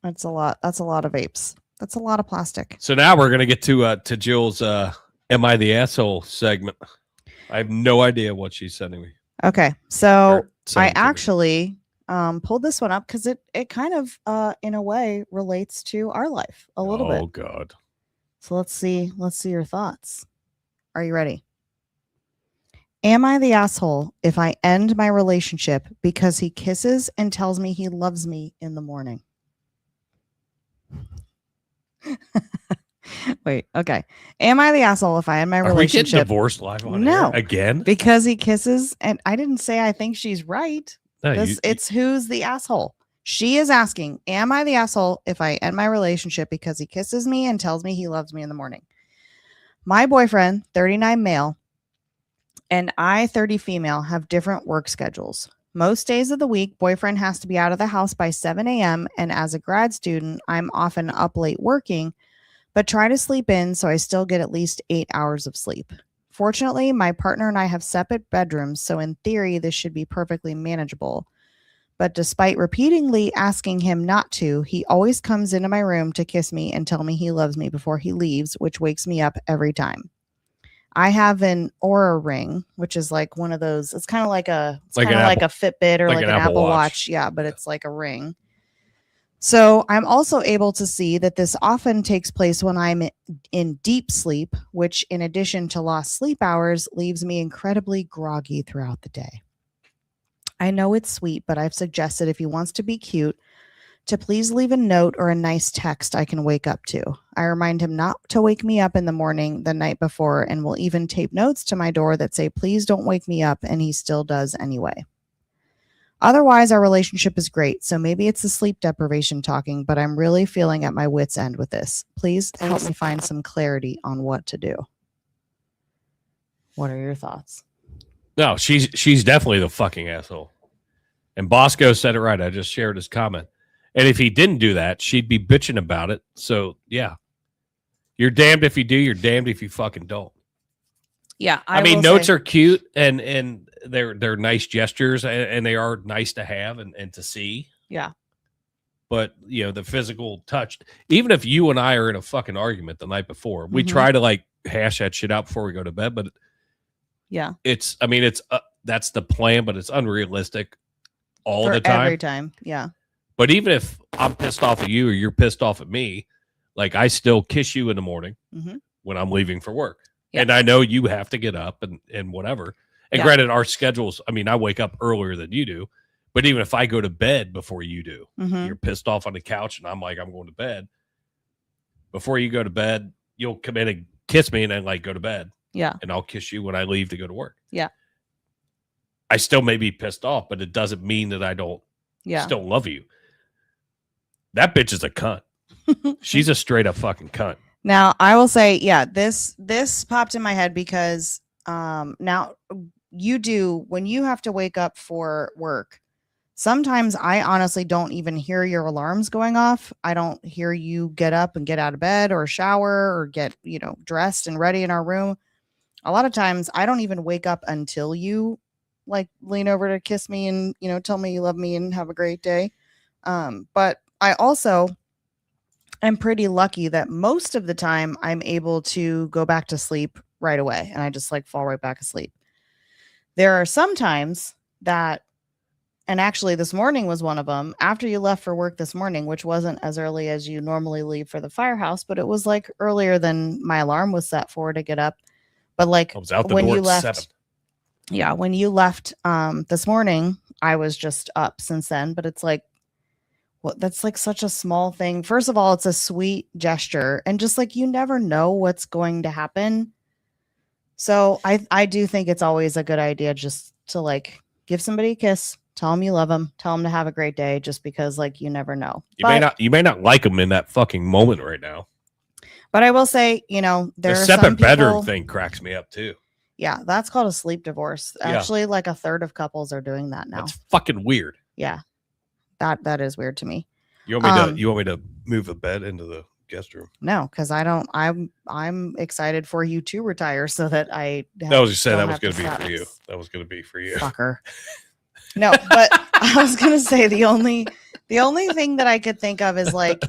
That's a lot. That's a lot of vapes. That's a lot of plastic. So now we're gonna get to Jill's Am I the Asshole segment. I have no idea what she's sending me. Okay. So I actually pulled this one up because it kind of in a way relates to our life a little bit. Oh God. So let's see your thoughts. Are you ready? Am I the asshole if I end my relationship because he kisses and tells me he loves me in the morning? Wait, okay. Am I the asshole if I end my relationship? Are we getting divorced live on air again? Because he kisses, and I didn't say I think she's right. No, it's who's the asshole. She is asking, am I the asshole if I end my relationship because he kisses me and tells me he loves me in the morning? My boyfriend, 39 male, and I, 30 female, have different work schedules. Most days of the week, boyfriend has to be out of the house by 7 a.m. And as a grad student, I'm often up late working, but try to sleep in so I still get at least 8 hours of sleep. Fortunately, my partner and I have separate bedrooms, so in theory, this should be perfectly manageable. But despite repeatedly asking him not to, he always comes into my room to kiss me and tell me he loves me before he leaves, which wakes me up every time. I have an Aura ring, which is like one of those. It's kind of like a Fitbit or like an Apple Watch. Yeah, but it's like a ring. So I'm also able to see that this often takes place when I'm in deep sleep, which in addition to lost sleep hours, leaves me incredibly groggy throughout the day. I know it's sweet, but I've suggested if he wants to be cute, to please leave a note or a nice text I can wake up to. I remind him not to wake me up in the morning the night before and will even tape notes to my door that say, please don't wake me up, and he still does anyway. Otherwise, our relationship is great, so maybe it's the sleep deprivation talking, but I'm really feeling at my wit's end with this. Please help me find some clarity on what to do. What are your thoughts? No, she's definitely the fucking asshole. And Bosco said it right. I just shared his comment. And if he didn't do that, she'd be bitching about it. So, yeah. You're damned if you do. You're damned if you fucking don't. Yeah. I mean, notes are cute and they're nice gestures and they are nice to have and to see. Yeah. But, you know, the physical touch, even if you and I are in a fucking argument the night before, we try to like hash that shit out before we go to bed. But yeah, it's that's the plan, but it's unrealistic all the time. Every time. Yeah. But even if I'm pissed off at you or you're pissed off at me, like I still kiss you in the morning when I'm leaving for work. Yeah. And I know you have to get up and whatever. And granted, our schedules, I mean, I wake up earlier than you do. But even if I go to bed before you do, you're pissed off on the couch and I'm like, I'm going to bed. Before you go to bed, you'll come in and kiss me and then like go to bed. Yeah. And I'll kiss you when I leave to go to work. Yeah. I still may be pissed off, but it doesn't mean that I don't still love you. That bitch is a cunt. She's a straight up fucking cunt. Now, I will say, yeah, this popped in my head because now you do, when you have to wake up for work, sometimes I honestly don't even hear your alarms going off. I don't hear you get up and get out of bed or shower or get, dressed and ready in our room. A lot of times I don't even wake up until you like lean over to kiss me and, tell me you love me and have a great day. But I also am pretty lucky that most of the time I'm able to go back to sleep right away. And I just like fall right back asleep. There are some times that, and actually this morning was one of them, after you left for work this morning, which wasn't as early as you normally leave for the firehouse, but it was like earlier than my alarm was set for to get up. But like I was out the when door you left, 7. Yeah, when you left this morning, I was just up since then. But it's like, well, that's like such a small thing. First of all, it's a sweet gesture, and just like you never know what's going to happen. So I do think it's always a good idea just to like give somebody a kiss, tell them you love them, tell them to have a great day, just because like you never know. You may not like them in that fucking moment right now. But I will say, the separate bedroom thing cracks me up too. Yeah, that's called a sleep divorce. Actually, like a third of couples are doing that now. That's fucking weird. Yeah, that is weird to me. You want me to move a bed into the guest room? No, because I don't. I'm excited for you to retire so that I. That was going to be for you. That was going to be for you, fucker. No, but I was going to say the only thing that I could think of is like,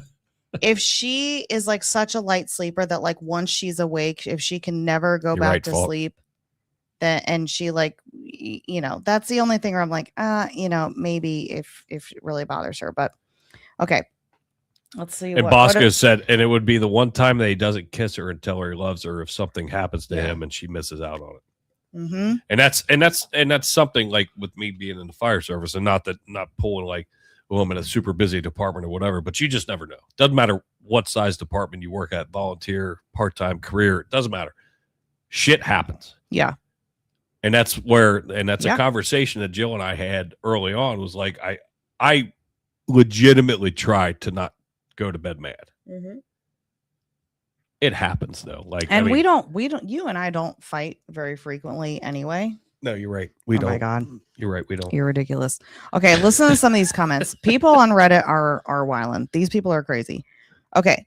if she is like such a light sleeper that like once she's awake, if she can never go back to sleep, then and she like, that's the only thing where I'm like, maybe if it really bothers her. But okay. Let's see. And Bosco said, and it would be the one time that he doesn't kiss her and tell her he loves her if something happens to him and she misses out on it. Mm-hmm. And that's something like with me being in the fire service, and not pulling like, well, I'm in a super busy department or whatever, but you just never know. Doesn't matter what size department you work at, volunteer, part-time, career, it doesn't matter. Shit happens. Yeah. And that's a conversation that Jill and I had early on, was like, I legitimately tried to not go to bed mad. Mm-hmm. It happens though. Like, and we don't, you and I don't fight very frequently anyway. No, you're right. We don't. Oh my God. You're right. We don't. You're ridiculous. Okay. Listen to some of these comments. People on Reddit are wildin'. These people are crazy. Okay.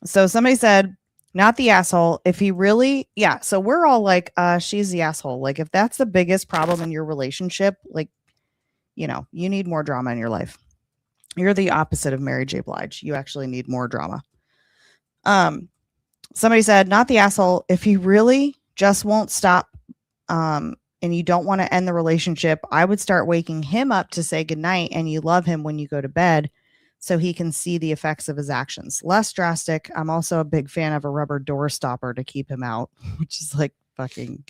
So somebody said, not the asshole. If he really, so we're all like, she's the asshole. Like, if that's the biggest problem in your relationship, like, you need more drama in your life. You're the opposite of Mary J. Blige. You actually need more drama. Somebody said, not the asshole. If he really just won't stop, and you don't want to end the relationship, I would start waking him up to say goodnight and you love him when you go to bed, so he can see the effects of his actions. Less drastic. I'm also a big fan of a rubber door stopper to keep him out, which is like fucking.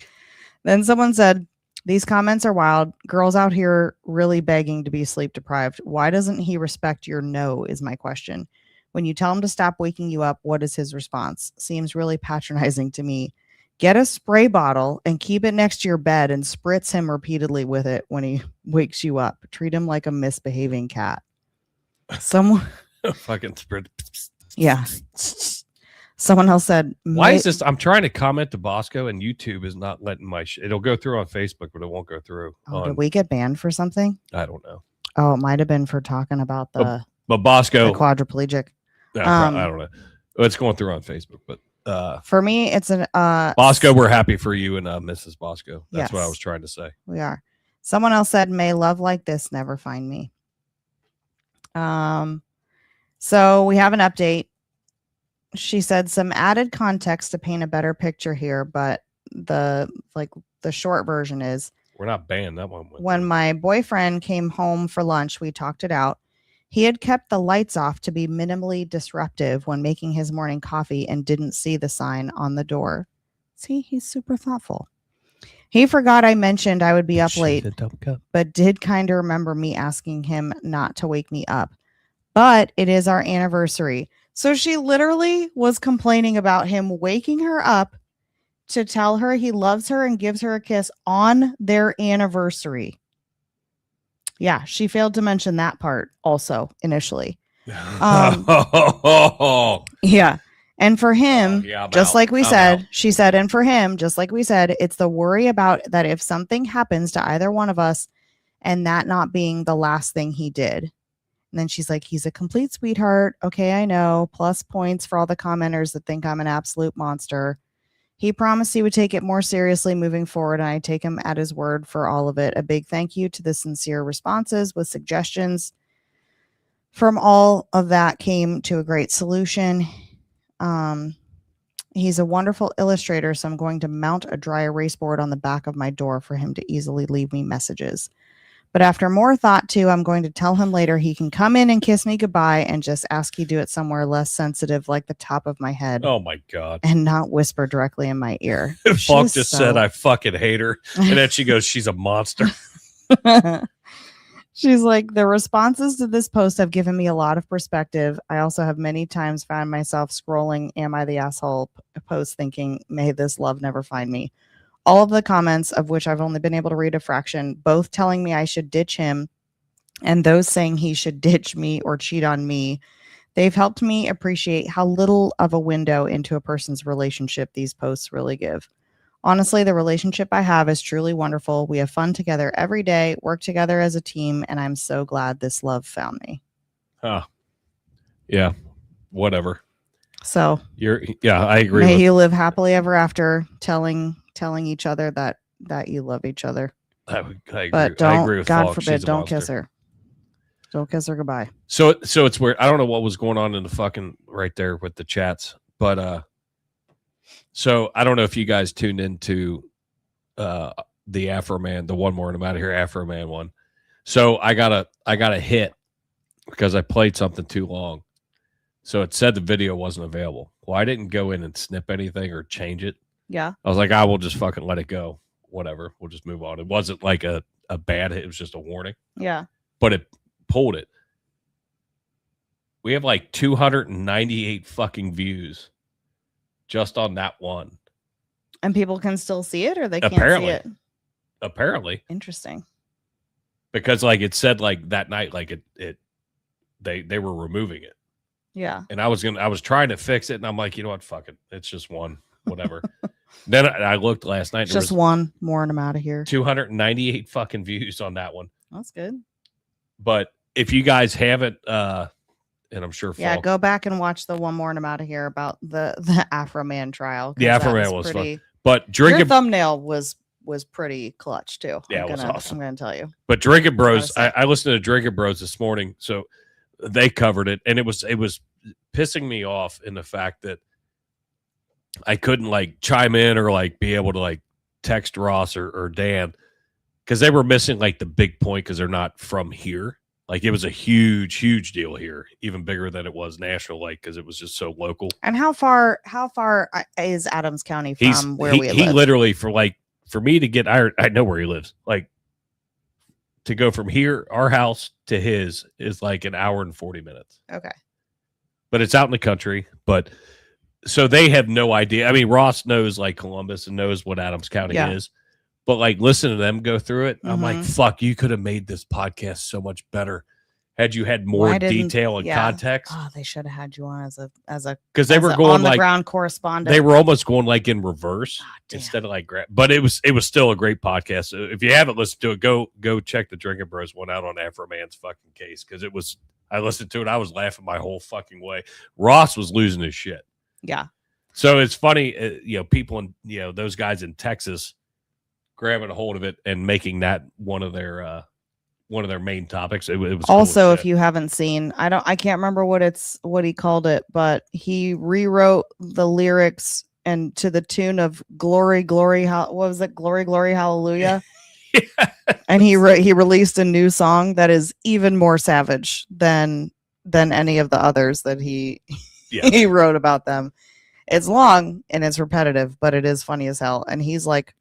Then someone said, these comments are wild. Girls out here really begging to be sleep deprived. Why doesn't he respect your no, is my question. When you tell him to stop waking you up, what is his response? Seems really patronizing to me. Get a spray bottle and keep it next to your bed and spritz him repeatedly with it when he wakes you up. Treat him like a misbehaving cat. Someone fucking sprit. Yeah. Someone else said, why is this? I'm trying to comment to Bosco and YouTube is not letting my it'll go through on Facebook, but it won't go through. Did we get banned for something? I don't know. Oh, it might have been for talking about the Bosco, the quadriplegic. I don't know. It's going through on Facebook, but for me, it's an Bosco. We're happy for you and Mrs. Bosco. That's what I was trying to say. We are. Someone else said, "May love like this never find me." So we have an update. She said some added context to paint a better picture here, but the short version is, we're not banned. That one. When my boyfriend came home for lunch, we talked it out. He had kept the lights off to be minimally disruptive when making his morning coffee and didn't see the sign on the door. See, he's super thoughtful. He forgot I mentioned I would be up late, but did kind of remember me asking him not to wake me up. But it is our anniversary. So she literally was complaining about him waking her up to tell her he loves her and gives her a kiss on their anniversary. Yeah, she failed to mention that part also initially. Yeah. And for him, just like we said, she said, and for him, just like we said, it's the worry about that if something happens to either one of us and that not being the last thing he did. And then she's like, he's a complete sweetheart. Okay, I know. Plus points for all the commenters that think I'm an absolute monster. He promised he would take it more seriously moving forward, and I take him at his word for all of it. A big thank you to the sincere responses with suggestions. From all of that came to a great solution. He's a wonderful illustrator, so I'm going to mount a dry erase board on the back of my door for him to easily leave me messages. But after more thought too, I'm going to tell him later he can come in and kiss me goodbye and just ask he do it somewhere less sensitive, like the top of my head. Oh my God. And not whisper directly in my ear. Falk just said, I fucking hate her. And then she goes, she's a monster. She's like, the responses to this post have given me a lot of perspective. I also have many times found myself scrolling Am I the Asshole post thinking, may this love never find me. All of the comments, of which I've only been able to read a fraction, both telling me I should ditch him and those saying he should ditch me or cheat on me, they've helped me appreciate how little of a window into a person's relationship these posts really give. Honestly, the relationship I have is truly wonderful. We have fun together every day, work together as a team, and I'm so glad this love found me. Yeah, whatever. So I agree. May you live happily ever after, telling each other that you love each other. I agree. But I agree with God Falk. forbid, don't kiss her. Don't kiss her goodbye. So it's weird. I don't know what was going on in the fucking right there with the chats, but so I don't know if you guys tuned into the Afro Man, the One More and I'm Out of Here Afro Man one. So I got a hit because I played something too long. So it said the video wasn't available. Well, I didn't go in and snip anything or change it. Yeah. I was like, I will just fucking let it go. Whatever. We'll just move on. It wasn't like a bad hit. It was just a warning. Yeah. But it pulled it. We have like 298 fucking views just on that one. And people can still see it, or they can't Apparently. see it? Apparently. Interesting. Because like it said like that night, like they were removing it. Yeah. And I was trying to fix it, and I'm like, you know what? Fuck it. It's just one. Whatever. Then I looked last night. Just one more and I'm out of here. 298 fucking views on that one. That's good. But if you guys haven't, and I'm sure, yeah, go back and watch the one more and I'm out of here about the Afro Man trial. The Afro Man was pretty fun. But drinking your thumbnail was pretty clutch too. Yeah, it was awesome. I'm gonna tell you. But Drinking Bros, I listened to Drinking Bros this morning, so they covered it, and it was pissing me off in the fact that I couldn't like chime in or like be able to like text Ross or Dan because they were missing like the big point because they're not from here. Like it was a huge deal here, even bigger than it was national, like because it was just so local. And how far is Adams County from where we live? He literally for me to get, I know where he lives. Like to go from here, our house to his is like an hour and 40 minutes. Okay. But it's out in the country. But so they have no idea. I mean, Ross knows like Columbus and knows what Adams County is. But like listen to them go through it. I'm like, fuck, you could have made this podcast so much better had you had more detail and context. Oh, they should have had you on as a because they were going on the like ground correspondent. They were almost going like in reverse instead of like but it was still a great podcast. So if you haven't listened to it, go check the Drinking Bros one out on Afro Man's fucking case because it was. I listened to it. I was laughing my whole fucking way. Ross was losing his shit. Yeah. So it's funny, people in those guys in Texas grabbing a hold of it and making that one of their main topics. It was also cool if you haven't seen, I can't remember what he called it, but he rewrote the lyrics and to the tune of Glory what was it? Glory Hallelujah. And he released a new song that is even more savage than any of the others that he wrote about them. It's long and it's repetitive, but it is funny as hell. And he's like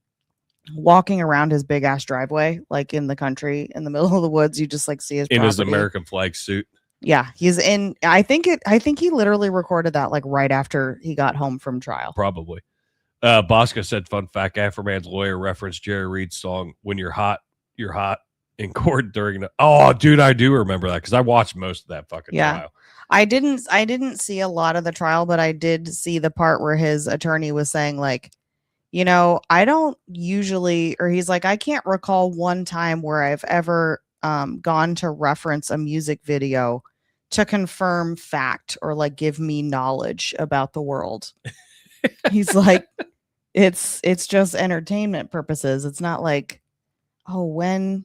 walking around his big ass driveway, like in the country, in the middle of the woods. You just like see his property. His American flag suit. Yeah, he's in. I think he literally recorded that like right after he got home from trial. Probably. Bosco said, fun fact, Afro Man's lawyer referenced Jerry Reed's song, When You're Hot, You're Hot in court during the... Oh, dude, I do remember that because I watched most of that fucking trial. I didn't see a lot of the trial, but I did see the part where his attorney was saying like, I don't usually, or he's like, I can't recall one time where I've ever gone to reference a music video to confirm fact or like give me knowledge about the world. He's like, it's just entertainment purposes. It's not like, how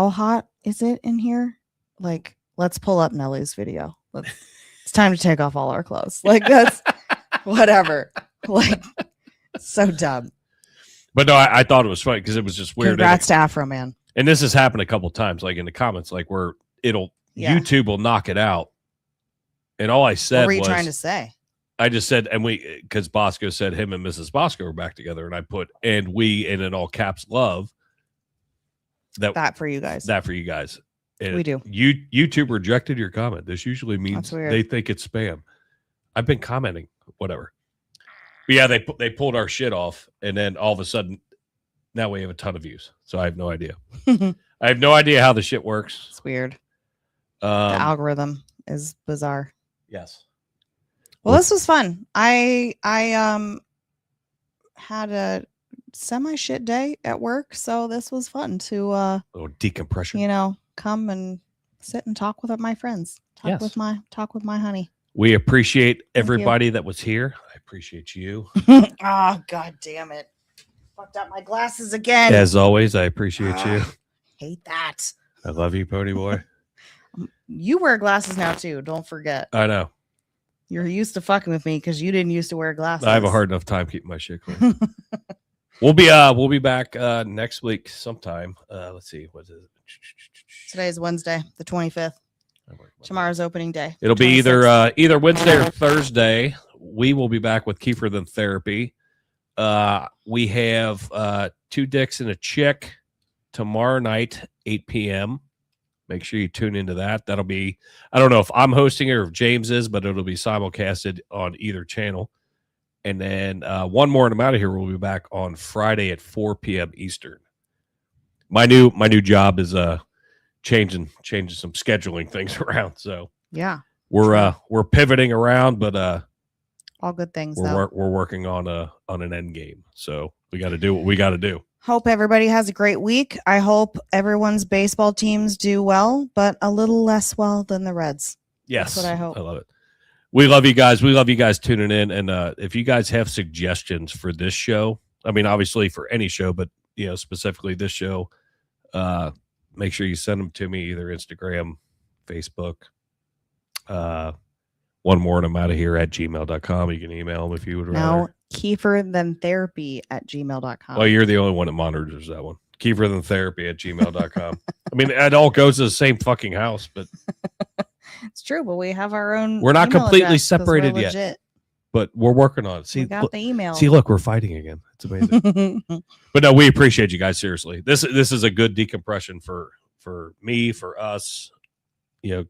hot is it in here? Like, let's pull up Nelly's video. It's time to take off all our clothes. Like that's whatever. Like so dumb. But no, I thought it was funny because it was just weird. Congrats to Afro Man. And this has happened a couple times, like in the comments, like where YouTube will knock it out. And all I said what were you trying to say? I just said, because Bosco said him and Mrs. Bosco were back together, and I put, and we, and in all caps, love that for you guys. That for you guys. And we do. YouTube rejected your comment. This usually means they think it's spam. I've been commenting, whatever. But yeah, they pulled our shit off, and then all of a sudden, now we have a ton of views. So I have no idea. I have no idea how the shit works. It's weird. The algorithm is bizarre. Yes. Well, this was fun. I had a semi shit day at work, so this was fun to a little decompression. Come and sit and talk with my friends. Talk with my honey. We appreciate everybody that was here. I appreciate you. Oh, god damn it. Fucked up my glasses again. As always, I appreciate you. Hate that. I love you, Pony Boy. You wear glasses now too. Don't forget. I know. You're used to fucking with me because you didn't used to wear glasses. I have a hard enough time keeping my shit clean. We'll be back next week sometime. Let's see, what is it? Today is Wednesday, the 25th. Tomorrow's opening day. It'll be either Wednesday or Thursday. We will be back with Kiefer Than Therapy. We have 2 Dicks and a Chick tomorrow night, 8 p.m. Make sure you tune into that. That'll be, I don't know if I'm hosting it or if James is, but it'll be simulcasted on either channel. And then one more and I'm out of here. We'll be back on Friday at 4 p.m. Eastern. My new job is changing some scheduling things around. So yeah, we're pivoting around, but all good things. We're working on an end game. So we got to do what we got to do. Hope everybody has a great week. I hope everyone's baseball teams do well, but a little less well than the Reds. Yes, that's what I hope. I love it. We love you guys. We love you guys tuning in. And if you guys have suggestions for this show, I mean, obviously for any show, but specifically this show, make sure you send them to me either Instagram, Facebook. One more and I'm out of here at gmail.com. You can email them if you would rather. Now, Kiefer Than Therapy at gmail.com. Well, you're the only one that monitors that one. Kiefer Than Therapy at gmail.com. I mean, it all goes to the same fucking house, but it's true, but we have our own. We're not completely separated yet, but we're working on it. See, we got the email. See, look, we're fighting again. It's amazing. But no, we appreciate you guys. Seriously, this is a good decompression for me, for us.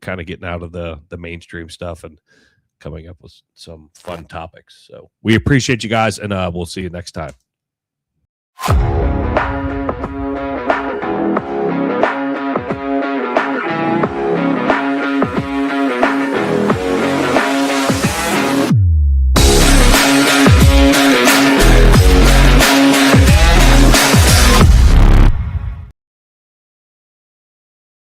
Kind of getting out of the mainstream stuff and coming up with some fun topics. So we appreciate you guys, and we'll see you next time.